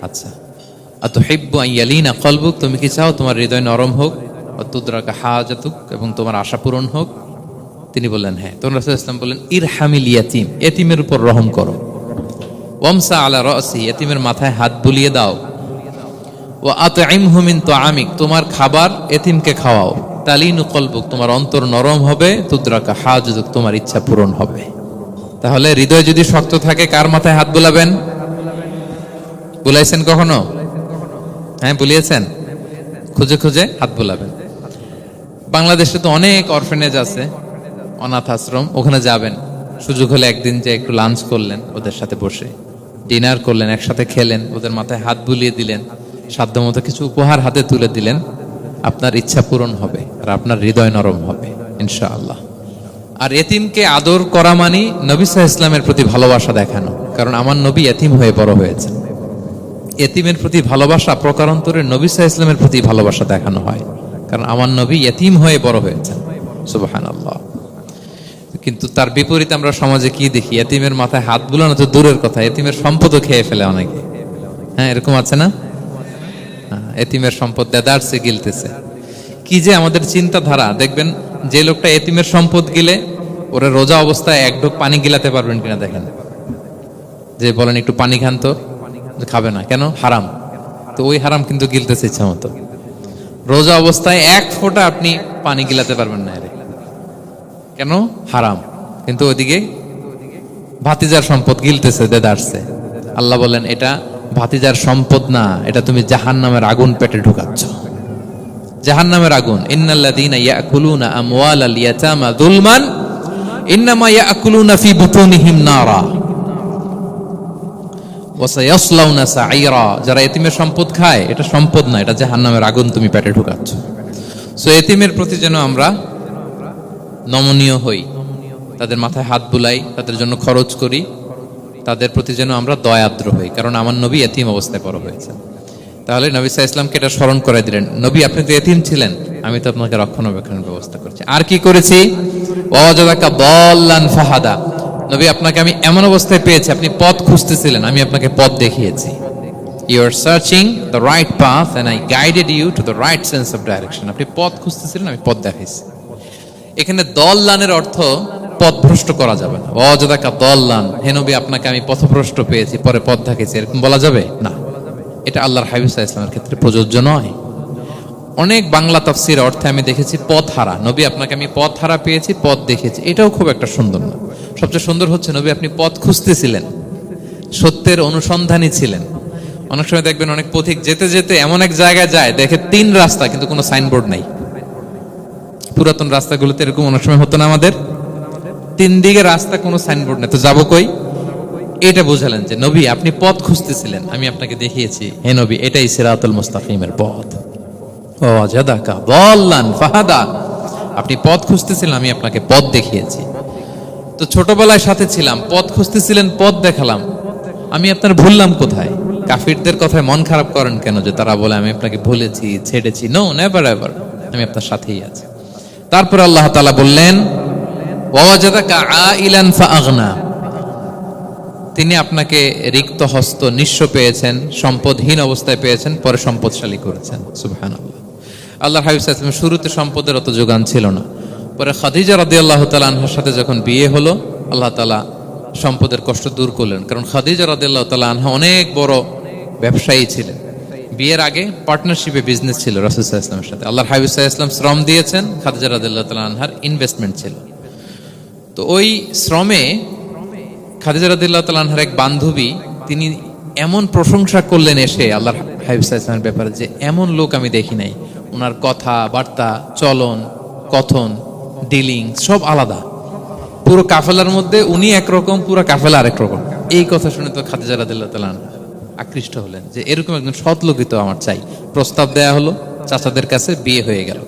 আচ্ছা, আতুহিব্বু আন ইয়ালিনা কলবুক, তুমি কি চাও তোমার হৃদয় নরম হোক, ওয়া তুদরাকা হাজাতুক, এবং তোমার আশা পূরণ হোক? তিনি বললেন, হ্যাঁ। তখন রাসূল সাল্লাল্লাহু আলাইহি ওয়াসাল্লাম বললেন, ইরহামিল ইয়াতীম, এতিমের উপর রহম করো। ওয়ামসা আলা রাসি, এতিমের মাথায় হাত বুলিয়ে দাও। ওয়া আতইমহু মিন তুআমিক, তোমার খাবার এতিমকে খাওয়াও। তালিনু কলবুক, তোমার অন্তর নরম হবে। তুদরাকা হাজাতুক, তোমার ইচ্ছা পূরণ হবে। তাহলে হৃদয় যদি শক্ত থাকে, কার মাথায় হাত বুলাবেন? বুলাইছেন কখনো? হ্যাঁ, বুলিয়েছেন? খুঁজে খুঁজে হাত বুলাবেন। বাংলাদেশে তো অনেক অরফেনেজ আছে, অনাথ আশ্রম, ওখানে যাবেন, সুযোগ হলে একদিন যে একটু লাঞ্চ করলেন ওদের সাথে বসে, ডিনার করলেন, একসাথে খেলেন, ওদের মাথায় হাত বুলিয়ে দিলেন, সাধ্যমতো কিছু উপহার হাতে তুলে দিলেন, আপনার ইচ্ছা পূরণ হবে আর আপনার হৃদয় নরম হবে ইনশাআল্লাহ। আর এতিমকে আদর করা মানে নবী সাল্লাল্লাহু আলাইহি ইসলামের প্রতি ভালোবাসা দেখানো, কারণ আমার নবী এতিম হয়ে বড় হয়েছে। এতিমের প্রতি ভালোবাসা প্রকারান্তরে নবী সাল্লাল্লাহু আলাইহি ইসলামের প্রতি ভালোবাসা দেখানো হয়, কারণ আমার নবী এতিম হয়ে বড় হয়েছেন। সুবহানাল্লাহ। কিন্তু তার বিপরীতে আমরা সমাজে কি দেখি? এতিমের মাথায় হাত বুলানো তো দূরের কথা, এতিমের সম্পদও খেয়ে ফেলে অনেকে। হ্যাঁ, এরকম আছে না? এতিমের সম্পদ দেদারসে গিলতেছে। কি যে আমাদের চিন্তাধারা! দেখবেন যে লোকটা এতিমের সম্পদ গিলে, ওরা রোজা অবস্থায় এক ঢোক পানি গিলাতে পারবেন কিনা দেখেন। যে বলেন একটু পানি খান তো, খাবে না কেন? হারাম। তো ওই হারাম কিন্তু গিলতেছে ইচ্ছা মতো। রোজা অবস্থায় এক ফোঁটা আপনি পানি গিলাতে পারবেন না, এর কেন? হারাম। কিন্তু ওইদিকে ভাতিজার সম্পদ গিলতেছে দেদারসে। আল্লাহ বলেন এটা ভাতিজার সম্পদ না, এটা তুমি জাহান্নামের আগুন পেটে ঢুকাচ্ছ। জাহান্নামের আগুন। ইন্নাল্লাযীনা ইয়াকুলুনা আমওয়ালাল ইয়াতামা যুলমান ইন্নামা ইয়াকুলুনা ফি বুতুনিহিম নারা ওয়া সায়াসলাউনা সাঈরা। যারা এতিমের সম্পদ খায়, এটা সম্পদ না, এটা জাহান্নামের আগুন তুমি পেটে ঢুকাচ্ছ। সো এতিমের প্রতি যেন আমরা নমনীয় হই, তাদের মাথায় হাত বুলাই, তাদের জন্য খরচ করি, তাদের প্রতি যেন আমরা দয়াদ্র হই, কারণ আমার নবী এতিম অবস্থায় বড় হয়েছে। তাহলে নবী সাল্লাল্লাহু আলাইহি ওয়াসাল্লামকে এটা স্মরণ করে দিলেন, নবী আপনি তো এতিম ছিলেন, আমি তো আপনাকে রক্ষণাবেক্ষণের ব্যবস্থা করছি। আর কি করেছি? ওয়াজাদাকা দাল্লান ফাহাদা। নবী আপনাকে আমি এমন অবস্থায় পেয়েছি, আপনি পথ খুঁজতেছিলেন, আমি আপনাকে পথ দেখিয়েছি। You are searching the right path and I guided you to the right sense of direction. আপনি পথ খুঁজতেছিলেন, আমি পথ দেখাইছি। এখানে দল্লানের অর্থ পথভ্রষ্ট করা যাবে না। ওয়াজাদাকা দাল্লান, হে নবী আপনাকে আমি পথভ্রষ্ট পেয়েছি, পরে পথ দেখাইছি, এরকম বলা যাবে না। এটা আল্লাহর হাবিব সাল্লাল্লাহু আলাইহি ওয়াসাল্লামের ক্ষেত্রে প্রযোজ্য নয়। অনেক বাংলা তাফসীর অর্থে আমি দেখেছি পথ হারা। নবী আপনাকে আমি পথ হারা পেয়েছি, পথ দেখেছি, এটাও খুব একটা সুন্দর না। সবচেয়ে সুন্দর হচ্ছে নবী আপনি পথ খুঁজতেছিলেন, সত্যের অনুসন্ধানী ছিলেন। অনেক সময় দেখবেন অনেক পথিক যেতে যেতে এমন এক জায়গায় যায়, দেখে 3 রাস্তা কিন্তু কোনো সাইনবোর্ড নাই। পুরাতন রাস্তাগুলোতে এরকম অনেক সময় হতো না আমাদের, 3 দিকে রাস্তা, কোনো সাইনবোর্ড নেই, তো যাবো কই? এটা বুঝালেন যে নবী আপনি পথ খুঁজতেছিলেন, আমি আপনাকে দেখিয়েছি, হে নবী এটাই সিরাতুল মুস্তাকিমের পথ। ওয়াজাদাকা দাল্লান ফাহাদা, আপনি পথ খুঁজতেছিলেন, আমি আপনাকে পথ দেখিয়েছি। তো ছোটবেলায় সাথে ছিলাম, পথ খুঁজতেছিলেন, পথ দেখালাম, আমি আপনার ভুললাম কোথায়? কাফিরদের কথায় মন খারাপ করেন কেন যে তারা বলে আমি আপনাকে ভুলেছি, ছেড়েছি? নো, নেভার এভার, আমি আপনার সাথেই আছি। তারপর আল্লাহ তাআলা বললেন ওয়াজাদাকা আইলান ফাআগনা, তিনি আপনাকে রিক্ত হস্ত, নিঃস্ব পেয়েছেন, সম্পদহীন অবস্থায় পেয়েছেন, পরে সম্পদশালী করেছেন। সুবহানাল্লাহ। আল্লাহর হাবিব সাল্লাল্লাহু আলাইহি ওয়াসাল্লাম শুরুতে সম্পদের অত যোগান ছিল না, পরে খাদিজা রাদিয়াল্লাহু তাআলা আনহার সাথে যখন বিয়ে হলো, আল্লাহ তাআলা সম্পদের কষ্ট দূর করলেন, কারণ খাদিজা রাদিয়াল্লাহু তাআলা আনহা অনেক বড় ব্যবসায়ী ছিলেন। বিয়ের আগে পার্টনারশিপে বিজনেস ছিল রাসূল সাল্লাল্লাহু আলাইহি ওয়াসাল্লামের সাথে। আল্লাহর হাবিব সাল্লাল্লাহু আলাইহি ওয়াসাল্লাম শ্রম দিয়েছেন, খাদিজা রাদিয়াল্লাহু তাআলা আনহার ইনভেস্টমেন্ট ছিল। তো ওই শ্রমে খাদিজা রাদিয়াল্লাহু তাআলা আনহার এক বান্ধবী, তিনি এমন প্রশংসা করলেন এসে আল্লাহর হাবিব সাল্লাল্লাহু আলাইহি ওয়াসাল্লামের ব্যাপারে যে এমন লোক আমি দেখি নাই, ওনার কথা বার্তা, চলন, কথন, ডিলিং সব আলাদা। পুরো কাফেলার মধ্যে উনি একরকম, পুরো কাফেলা আরেক রকম। এই কথা শুনে তো খাদিজা রাদিয়াল্লাহু তাআলা আনহা আকৃষ্ট হলেন যে এরকম একজন সৎ লোকই তো আমার চাই। প্রস্তাব দেয়া হলো, চাচাদের কাছে বিয়ে হয়ে গেল।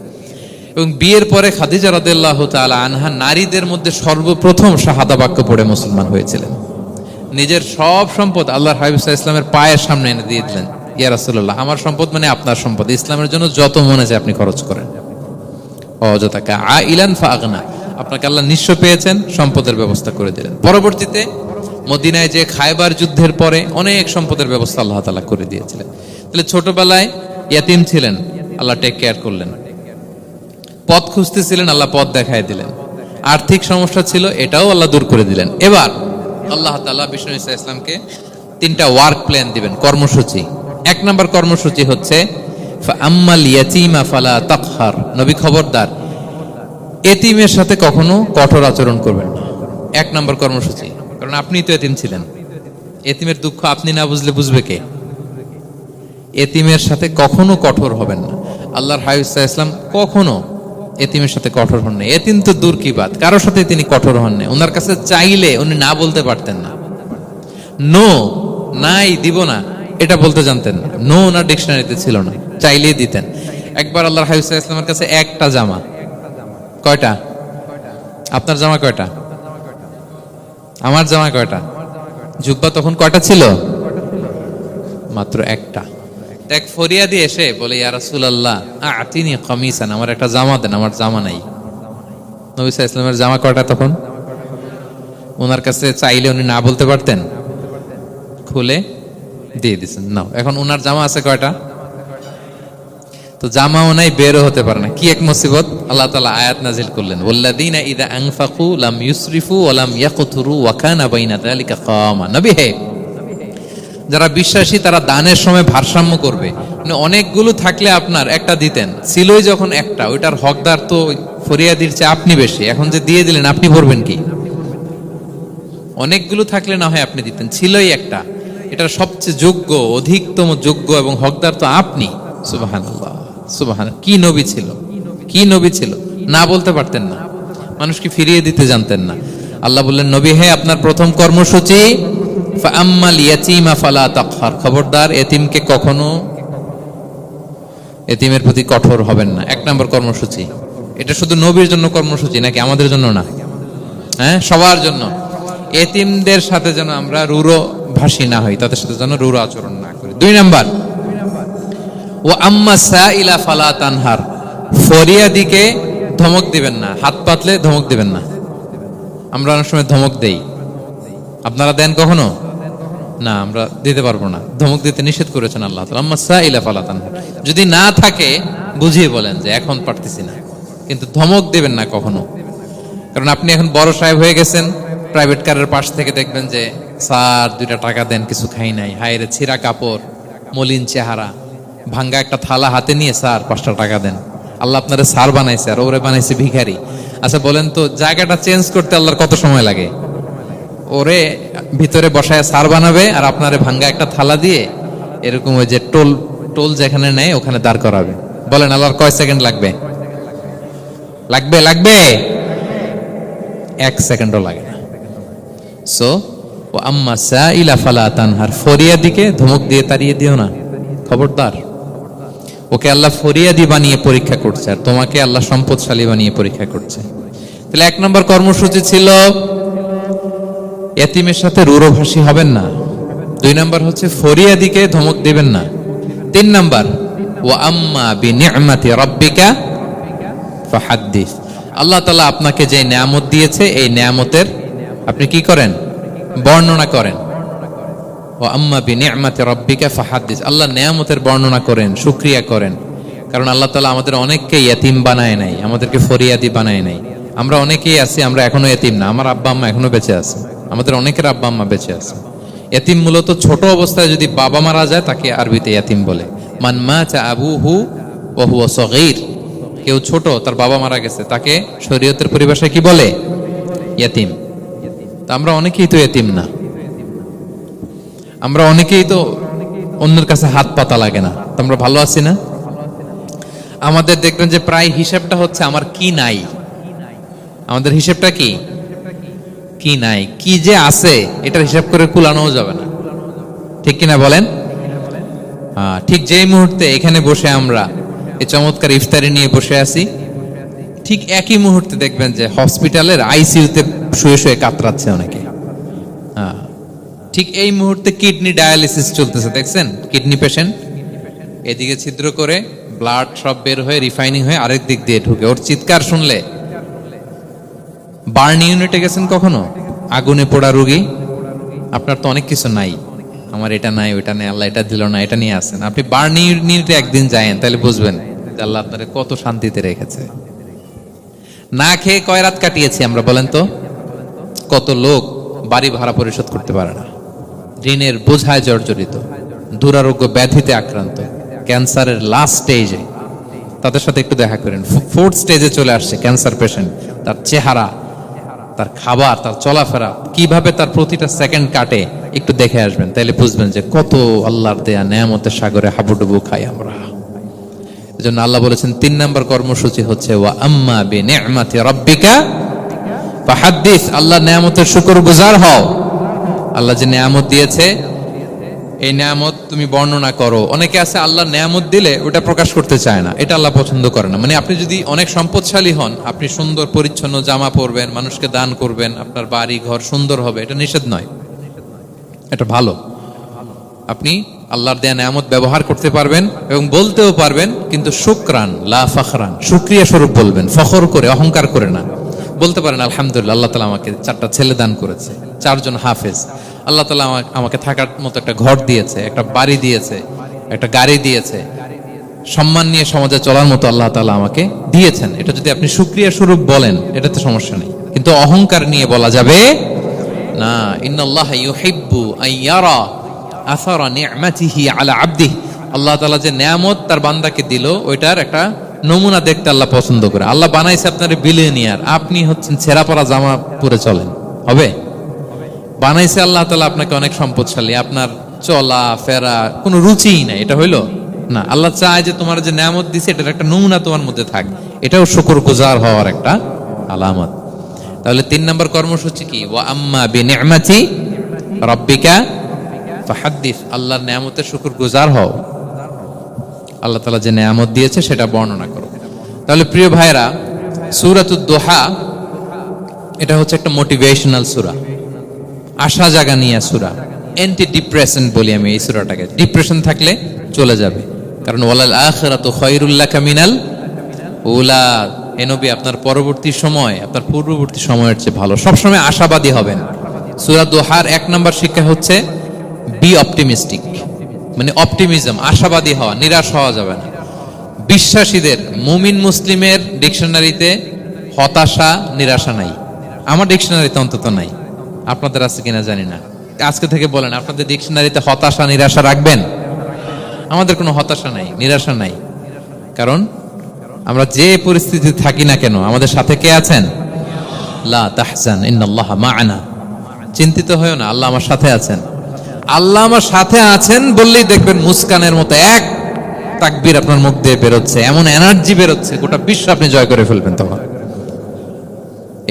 এবং বিয়ের পরে খাদিজা রাদিয়াল্লাহু তাআলা আনহা নারীদের মধ্যে সর্বপ্রথম শাহাদা বাক্য পড়ে মুসলমান হয়েছিলেন। নিজের সব সম্পদ আল্লাহর হাবিব সাল্লাল্লাহু আলাইহি ওয়াসাল্লামের পায়ের সামনে এনে দিয়ে দিলেন, ইয়া রাসূলুল্লাহ আমার সম্পদ মানে আপনার সম্পদ, ইসলামের জন্য যত মনে চায় আপনি খরচ করেন। ওয়াজাদাকা আইলান ফাআগনা, আপনাকে আল্লাহ নিঃস্ব পেয়েছেন, সম্পদের ব্যবস্থা করে দিলেন। পরবর্তীতে মদিনায় যে খায়বার যুদ্ধের পরে অনেক সম্পদের ব্যবস্থা আল্লাহ তাআলা করে দিয়েছিলেন। তাহলে ছোটবেলায় ইয়াতিম ছিলেন, আল্লাহ টেক কেয়ার করলেন। পথ খুঁজতেছিলেন, আল্লাহ পথ দেখায় দিলেন। আর্থিক সমস্যা ছিল, এটাও আল্লাহ দূর করে দিলেন। এবার আল্লাহ তাআলা বিষ্ণু ঈসা ইসলামকে 3টা ওয়ার্ক প্ল্যান দিবেন, কর্মসূচি। 1 নম্বর কর্মসূচি হচ্ছে ফাআম্মাল ইয়াতীমা ফালা তাকহার, নবী খবরদার এতিমের সাথে কখনো কঠোর আচরণ করবেন না। 1 নম্বর কর্মসূচি, কারণ আপনি তো এতিম ছিলেন, এতিমের দুঃখ আপনি না বুঝলে বুঝবে কে? এতিমের সাথে কখনো কঠোর হবেন না। আল্লাহর হাবিব সাল্লাল্লাহু আলাইহি ওয়াসাল্লাম কখনো এতিমের সাথে কঠোর হন না। এতিম তো দূর কি বাত, কারোর সাথে তিনি কঠোর হন না। ওনার কাছে চাইলে উনি না বলতে পারতেন না, নো নাই দিব না এটা বলতে জানতেন না। নো ওনার ডিকশনারিতে ছিল না, চাইলেই দিতেন। একবার আল্লাহর হাবিব সাল্লাল্লাহু আলাইহি ওয়াসাল্লামের কাছে একটা জামা, কয়টা? আপনার জামা কয়টা? আমার জামা কয়টা? জুব্বা তখন কয়টা ছিল? মাত্র একটা। এক ফরিয়াদি এসে বলে, ইয়া রাসূলুল্লাহ আতিনি কামিসান, আমার একটা জামা দেন, আমার জামা নাই। নবী সাল্লাল্লাহু আলাইহি ওয়াসাল্লামের জামা কয়টা তখন? ওনার কাছে চাইলে উনি না বলতে পারতেন, খুলে দিয়ে দিচ্ছেন, নাও। এখন ওনার জামা আছে কয়টা? তো জামাও নাই, বেরও হতে পারে না। কি এক মুসিবত! আল্লাহ তাআলা আয়াত নাজিল করলেন, ওয়াল্লাযীনা ইযা আনফাকু লাম ইউসরিফু ওয়া লাম ইয়াকতুরু ওয়া কানা বাইনা যালিকা কাওয়ামা। নবী হে, যারা বিশ্বাসী তারা দানের সময় ভারসাম্য করবে। মানে অনেকগুলো থাকলে আপনার একটা দিতেন, ছিলই যখন একটা, ওইটার হকদার তো ফরিয়াদির চেয়ে আপনি বেশি। এখন যে দিয়ে দিলেন, আপনি ভরবেন কি? অনেকগুলো থাকলে না হয় আপনি দিতেন, ছিলই একটা, এটার সবচেয়ে যোগ্য, অধিকতম যোগ্য এবং হকদার তো আপনি। সুবহানাল্লাহ, সুবহান। কি নবী ছিল, কি নবী ছিল! না বলতে পারতেন না, মানুষকে ফিরিয়ে দিতে জানতেন না। আল্লাহ বললেন, নবী হে, আপনার প্রথম কর্মসূচি ফাআম্মাল ইয়াতীমা ফালা তাকহার, খবরদার এতিমকে কখনো, এতিমের প্রতি কঠোর হবেন না। এক নম্বর কর্মসূচি। এটা শুধু নবীর জন্য কর্মসূচি নাকি আমাদের জন্য না? হ্যাঁ, সবার জন্য। এতিমদের সাথে যেন আমরা রূঢ় ভাষী না হই, তাদের সাথে যেন রূঢ় আচরণ না করি। দুই নাম্বার, ও আম্মা সাইলা ফালা তানহার, ফরিয়াদিকে ধমক দিবেন না, হাত পাতলে ধমক দিবেন না। আমরা অনেক সময় ধমক দেই, আপনারা দেন কখনো? না, আমরা দিতে পারবো না, ধমক দিতে নিষেধ করেছেন আল্লাহ তাআলা। আম্মা সাইলা ফালা তানহার, যদি না থাকে বুঝিয়ে বলেন যে এখন পারতেছি না, কিন্তু ধমক দিবেন না কখনো। কারণ আপনি এখন বড় সাহেব হয়ে গেছেন, প্রাইভেট কারের পাশ থেকে দেখবেন যে স্যার 2টা টাকা দেন, কিছু খাই নাই, হায়রে ছিঁড়া কাপড়, মলিন চেহারা, ভাঙ্গা একটা থালা হাতে নিয়ে, স্যার 5টা টাকা দেন। আল্লাহ আপনারে স্যার বানাইছে আর ওরে বানাইছে ভিখারি। আচ্ছা বলেন তো, জায়গাটা চেঞ্জ করতে আল্লাহর কত সময় লাগে? ওরে ভিতরে বসায় স্যার বানাবে আর আপনারে ভাঙ্গা একটা থালা দিয়ে এরকম ওই যে টোল টোল যেখানে নেয় ওখানে দাঁড় করাবে। বলেন আল্লাহর কয় সেকেন্ড লাগবে? লাগবে? লাগবে? 1 সেকেন্ডও লাগে না। সো ও আম্মা সাইলা ফালা তানহার, ফরিয়াদিকে ধমক দিয়ে তাড়িয়ে দিও না, খবরদার। ওকে আল্লাহ ফরিয়াদি বানিয়ে পরীক্ষা করছে, আর তোমাকে আল্লাহ সম্পদশালী বানিয়ে পরীক্ষা করছে। তাহলে 1 নম্বর কর্মসূচি ছিল এতিমের সাথে রূঢ়ভাষী হবেন না। 2 নম্বর হচ্ছে ফরিয়াদিকে ধমক দিবেন না। 3 নম্বর, ওয়া আম্মা বিনি'মাতি রাব্বিকা ফাহাদ্দিস, আল্লাহ তাআলা আপনাকে যে নেয়ামত দিয়েছে এই নেয়ামতের আপনি কি করেন? বর্ণনা করেন। ওয়া আম্মা বিনি'মাতি রাব্বিকা ফাহাদ্দিস, আল্লাহ নেয়ামতের বর্ণনা করেন, শুকরিয়া করেন। কারণ আল্লাহ তাআলা আমাদের অনেককে ইতিম বানায় নাই, আমাদেরকে ফরিয়াদি বানায় নাই। আমরা অনেকেই আছি, আমরা এখনো ইতিম না, আমার আব্বা আম্মা এখনো বেঁচে আছে, আমাদের অনেকের আব্বা আম্মা বেঁচে আছে। ইতিম মূলত ছোট অবস্থায় যদি বাবা মারা যায় তাকে আরবিতে ইতিম বলে। মান মাতা আবুহু ওয়া হুয়া সগীর, কেউ ছোট, তার বাবা মারা গেছে, তাকে শরীয়তের পরিভাষায় কি বলে? ইতিম। তা আমরা অনেকেই তো ইতিম না, আমরা অনেকেই তো অন্যের কাছে হাত পাতা লাগে না, তো আমরা ভালো আছি না? আমাদের দেখবেন যে প্রায় হিসাবটা হচ্ছে আমার কি নাই। আমাদের হিসাবটা কি? কি নাই, কি যে আছে এটার হিসাব করে কুলানোও যাবে না, ঠিক কিনা বলেন? ঠিক যেই মুহূর্তে এখানে বসে আমরা এই চমৎকার ইফতারি নিয়ে বসে আছি, ঠিক একই মুহূর্তে দেখবেন যে হসপিটালের আইসিইউতে শুয়ে শুয়ে কাতরাচ্ছে অনেকে। ঠিক এই মুহূর্তে কিডনি ডায়ালিসিস চলতেছে, দেখছেন? কিডনি পেশেন্ট এদিকে ছিদ্র করে ব্লাড সব বের হয়ে রিফাইনিং হয়ে আরেক দিক দিয়ে ঢুকে, ওর চিৎকার শুনলে। বার্ন ইউনিটে গেছেন কখনো? আগুনে পোড়া রোগী, আপনার তো অনেক কিছু নাই, আমার এটা নাই, ওইটা নেই, আল্লাহ এটা দিল না, এটা নিয়ে আসেন। আপনি বার্ন ইউনিটে একদিন যায়েন, তাহলে বুঝবেন যে আল্লাহ আপনারে কত শান্তিতে রেখেছে। না খেয়ে কয় রাত কাটিয়েছি আমরা, বলেন তো? কত লোক বাড়ি ভাড়া পরিশোধ করতে পারে না, ঋণের বোঝায় জর্জরিত, দুরারোগ্য ব্যাধিতে আক্রান্ত, ক্যান্সারের লাস্ট স্টেজে। তাদের সাথে একটু দেখা করেন, 4th স্টেজে চলে আসছে ক্যান্সার পেশেন্ট। তার চেহারা, তার খাবার, তার চলাফেরা, কিভাবে তার প্রতিটা সেকেন্ড কাটে, একটু দেখে আসবেন, তাইলে বুঝবেন যে কত আল্লাহর দেয়া নেয়ামতের সাগরে হাবুডুবু খাই আমরা। এজন্য আল্লাহ বলেছেন 3 নম্বর কর্মসূচি হচ্ছে ওয়া আম্মা বিনি'মাতি রাব্বিকা ফাহাদ্দিস, আল্লাহর নিয়ামতের শুকরগুজার হও। আল্লাহ যে নিয়ামত দিয়েছে এই নিয়ামত তুমি বর্ণনা করো। অনেকে আছে আল্লাহর নিয়ামত দিলে ওটা প্রকাশ করতে চায় না, এটা আল্লাহ পছন্দ করে না। মানে আপনি যদি অনেক সম্পদশালী হন, আপনি সুন্দর পরিচ্ছন্ন জামা পরবেন, মানুষকে দান করবেন, আপনার বাড়ি ঘর সুন্দর হবে, এটা নিষেধ নয়, এটা ভালো। আপনি আল্লাহর দেয়া নিয়ামত ব্যবহার করতে পারবেন এবং বলতেও পারবেন, কিন্তু শুকরান লা ফখরান, শুকরিয়া স্বরূপ বলবেন, ফখর করে অহংকার করে না। বলতে পারেন আলহামদুলিল্লাহ, আল্লাহ তাআলা আমাকে 4টা ছেলে দান করেছে, 4 জন হাফেজ, আল্লাহ তাআলা আমাকে থাকার মতো একটা ঘর দিয়েছে, একটা বাড়ি দিয়েছে, একটা গাড়ি দিয়েছে, সম্মান নিয়ে সমাজে চলার মতো আল্লাহ তাআলা আমাকে দিয়েছেন। এটা যদি আপনি শুকরিয়া স্বরূপ বলেন, এটাতে সমস্যা নেই, কিন্তু অহংকার নিয়ে বলা যাবে না। ইন্নাল্লাহা ইউহিব্বু আন ইয়ারা আসারা নি'মাতিহি আলা আবদিহি, আল্লাহ তাআলা যে নিয়ামত তার বান্দাকে দিল ওইটার একটা নমুনা দেখতে আল্লাহ পছন্দ করে। আল্লাহ বানাইছে আপনার বিলিয়নিয়ার, আপনি হচ্ছেন ছেঁড়া পরা জামা পরে চলেন, হবে? বানাইছে আল্লাহ তাআলা আপনাকে অনেক সম্পদশালী, আপনার চলা ফেরা কোনো রুচিই নাই, এটা হইলো না। আল্লাহ চায় যে তোমার যে নিয়ামত দিছে এটার একটা নমুনা তোমার মধ্যে থাক, এটাও শুকরগুজার হওয়ার একটা আলামত। তাহলে 3 নম্বর কর্মসূচি কি? ওয়া আম্মা বিনি'মাতি রাব্বিকা ফাহাদ্দিস, আল্লাহর নিয়ামতের শুকরগুজার হও, আল্লাহ তাআলা যে নিয়ামত দিয়েছে সেটা বর্ণনা করো। তাহলে প্রিয় ভাইরা, সূরাতুদ দোহা এটা হচ্ছে একটা মোটিভেশনাল সূরা, আশা জাগানিয়া সূরা, অ্যান্টি ডিপ্রেশন বলি আমি এই সূরাটাকে। ডিপ্রেশন থাকলে চলে যাবে, কারণ ওয়ালাল আখিরাতু খায়রুল লাকা মিনাল উলা, হে নবী আপনার পরবর্তী সময় আপনার পূর্ববর্তী সময়ের চেয়ে ভালো। সবসময় আশাবাদী হবেন। সূরা দোহার 1 নম্বর শিক্ষা হচ্ছে বি অপটিমিস্টিক, মানে অপটিমিজম, আশাবাদী হওয়া, নিরাশ হওয়া যাবে না। বিশ্বাসীদের, মুমিন মুসলিমের ডিকশনারিতে হতাশা নিরাশা নাই, আমার ডিকশনারিতে অন্তত নাই, আপনাদের আছে কিনা জানি না। আজকে থেকে বলেন আপনাদের ডিকশনারিতে হতাশা নিরাশা রাখবেন? আমাদের কোনো হতাশা নাই, নিরাশা নাই, কারণ আমরা যে পরিস্থিতিতে থাকি না কেন আমাদের সাথে কে আছেন? লা তাহজান ইন্নাল্লাহা মা'ানা, চিন্তিত হয়ো না, আল্লাহ আমার সাথে আছেন। আল্লাহ আমার সাথে আছেন বললেই দেখবেন মুস্কানের মতো এক তাকবীর আপনার মুখ দিয়ে বেরোচ্ছে, এমন এনার্জি বেরোচ্ছে, গোটা বিশ্ব আপনি জয় করে ফেলবেন তখন।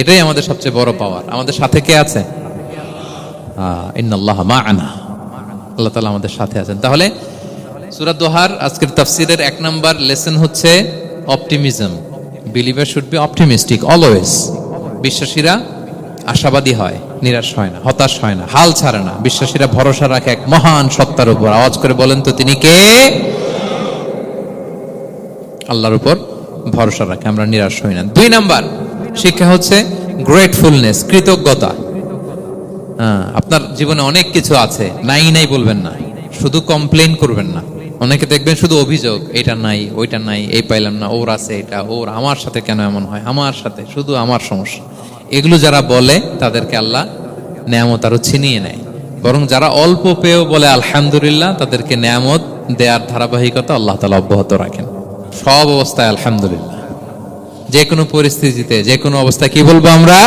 এটাই আমাদের সবচেয়ে বড় পাওয়ার। আমাদের সাথে কে আছে? ইন্নাল্লাহা মা'ানা, আল্লাহ তাআলা আমাদের সাথে আছেন। তাহলে সূরা দোহার আজকের তাফসীরের 1 নাম্বার লেসন হচ্ছে optimism. Believer should be optimistic always. বিশ্বাসীরা আশাবাদী হয়, নিরাশ হয় না, হতাশ হয় না, হাল ছাড়ে না। বিশ্বাসীরা ভরসা রাখে এক মহান সত্তার উপর। আওয়াজ করে বলেন তো তিনি কে? আল্লাহর উপর ভরসা রাখে, আমরা নিরাশ হই না। 2 নাম্বার শিক্ষা হচ্ছে গ্রেটফুলনেস, কৃতজ্ঞতা। আপনার জীবনে অনেক কিছু আছে, নাই নাই বলবেন না, শুধু কমপ্লেইন করবেন না। অনেকে দেখবেন শুধু অভিযোগ, এটা নাই ওইটা নাই, এই পাইলাম না, ওর আছে এটা, ওর, আমার সাথে কেন এমন হয়, আমার সাথে শুধু আমার সমস্যা। এগুলো যারা বলে তাদেরকে আল্লাহ নেয়ামত আরো ছিনিয়ে নেয়। বরং যারা অল্প পেয়েও বলে আলহামদুলিল্লাহ, তাদেরকে নেয়ামত দেওয়ার ধারাবাহিকতা আল্লাহ তাআলা অব্যাহত রাখেন। সব অবস্থায় আলহামদুলিল্লাহ, যে কোনো পরিস্থিতিতে, যে কোনো অবস্থায় কি বলবো আমরা?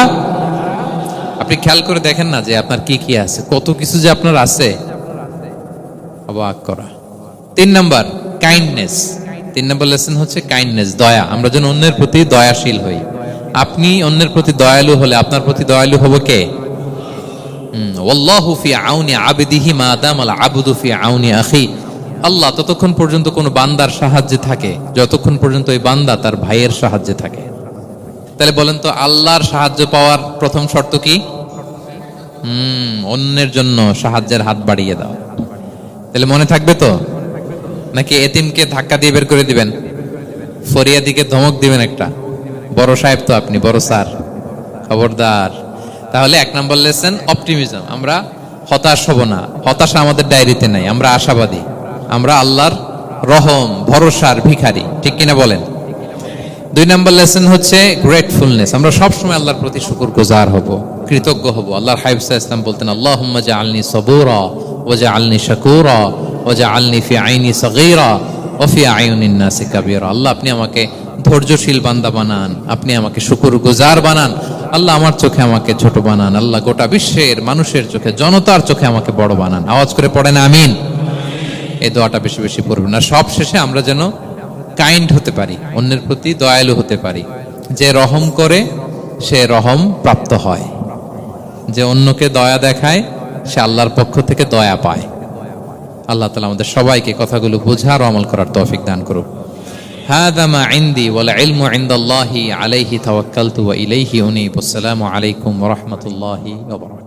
আপনি খেয়াল করে দেখেন না যে আপনার কি কি আছে, কত কিছু যে আপনার আছে, অবাক করা। 3 নাম্বার কাইন্ডনেস। 3 নাম্বার লেসন হচ্ছে কাইন্ডনেস, দয়া। আমরা যেন অন্যের প্রতি দয়াশীল হই। আপনি অন্যের প্রতি দয়ালু হলে আপনার প্রতি দয়ালু হবে কে? ওয়াল্লাহু ফি আউনি আবদিহি মা দামাল আবদু ফি আউনি আখি। আল্লাহ ততক্ষণ পর্যন্ত কোন বান্দার সাহায্যে থাকে যতক্ষণ পর্যন্ত ওই বান্দা তার ভাইয়ের সাহায্যে থাকে। তাহলে বলেন তো, আল্লাহর সাহায্য পাওয়ার প্রথম শর্ত কি? অন্যের জন্য সাহায্যের হাত বাড়িয়ে দাও। তাহলে মনে থাকবে তো? নাকি এতিমকে ধাক্কা দিয়ে বের করে দিবেন? ফরিয়াদিকে ধমক দিবেন একটা? বড় সাহেব তো আপনি, বড় স্যার, খবরদার। তাহলে 1 নম্বর লেসন অপটিমিজম। আমরা হতাশ হব না, হতাশা আমাদের ডায়েরিতে নাই, আমরা আশাবাদী, আমরা আল্লাহর রহম ভরসার ভিখারি, ঠিক কিনা বলেন? 2 নম্বর লেসন হচ্ছে গ্রেটফুলনেস। আমরা সবসময় আল্লাহর প্রতি শুকরগুজার হব, কৃতজ্ঞ হব। আল্লাহর হাবিব সাল্লাল্লাহু আলাইহি ওয়াসাল্লাম বলতেন, আল্লাহুম্মা জাআলনি সাবুরা ওয়া জাআলনি শাকুরা ওয়া জাআলনি ফি আইনি সাগীরা ওয়া ফি আয়ুনিন নাসি কাবীরা। আল্লাহ আপনি আমাকে ধৈর্যশীল বান্দা বানান, আপনি আমাকে শুকরগুজার বানান। আল্লাহ আমার চোখে আমাকে ছোট বানান। আল্লাহ গোটা বিশ্বের মানুষের চোখে, জনতার চোখে আমাকে বড় বানান। আওয়াজ করে পড়েন আমিন। এই দোয়াটা বেশি বেশি পড়বেন। আর সব শেষে আমরা যেন কাইন্ড হতে পারি, অন্যের প্রতি দয়ালু হতে পারি। যে রহম করে সে রহম প্রাপ্ত হয়, যে অন্যকে দয়া দেখায় সে আল্লাহর পক্ষ থেকে দয়া পায়। আল্লাহ তাআলা আমাদের সবাইকে কথাগুলো বোঝার ও আমল করার তৌফিক দান করুক। হাযা মা ইনদি ওয়াল ইলমু ইনদাল্লাহি আলাইহি তাওয়াক্কালতু ওয়া ইলাইহি উনীব। আসসালামু আলাইকুম ওয়া রাহমাতুল্লাহি ওয়া বারাকাতুহু।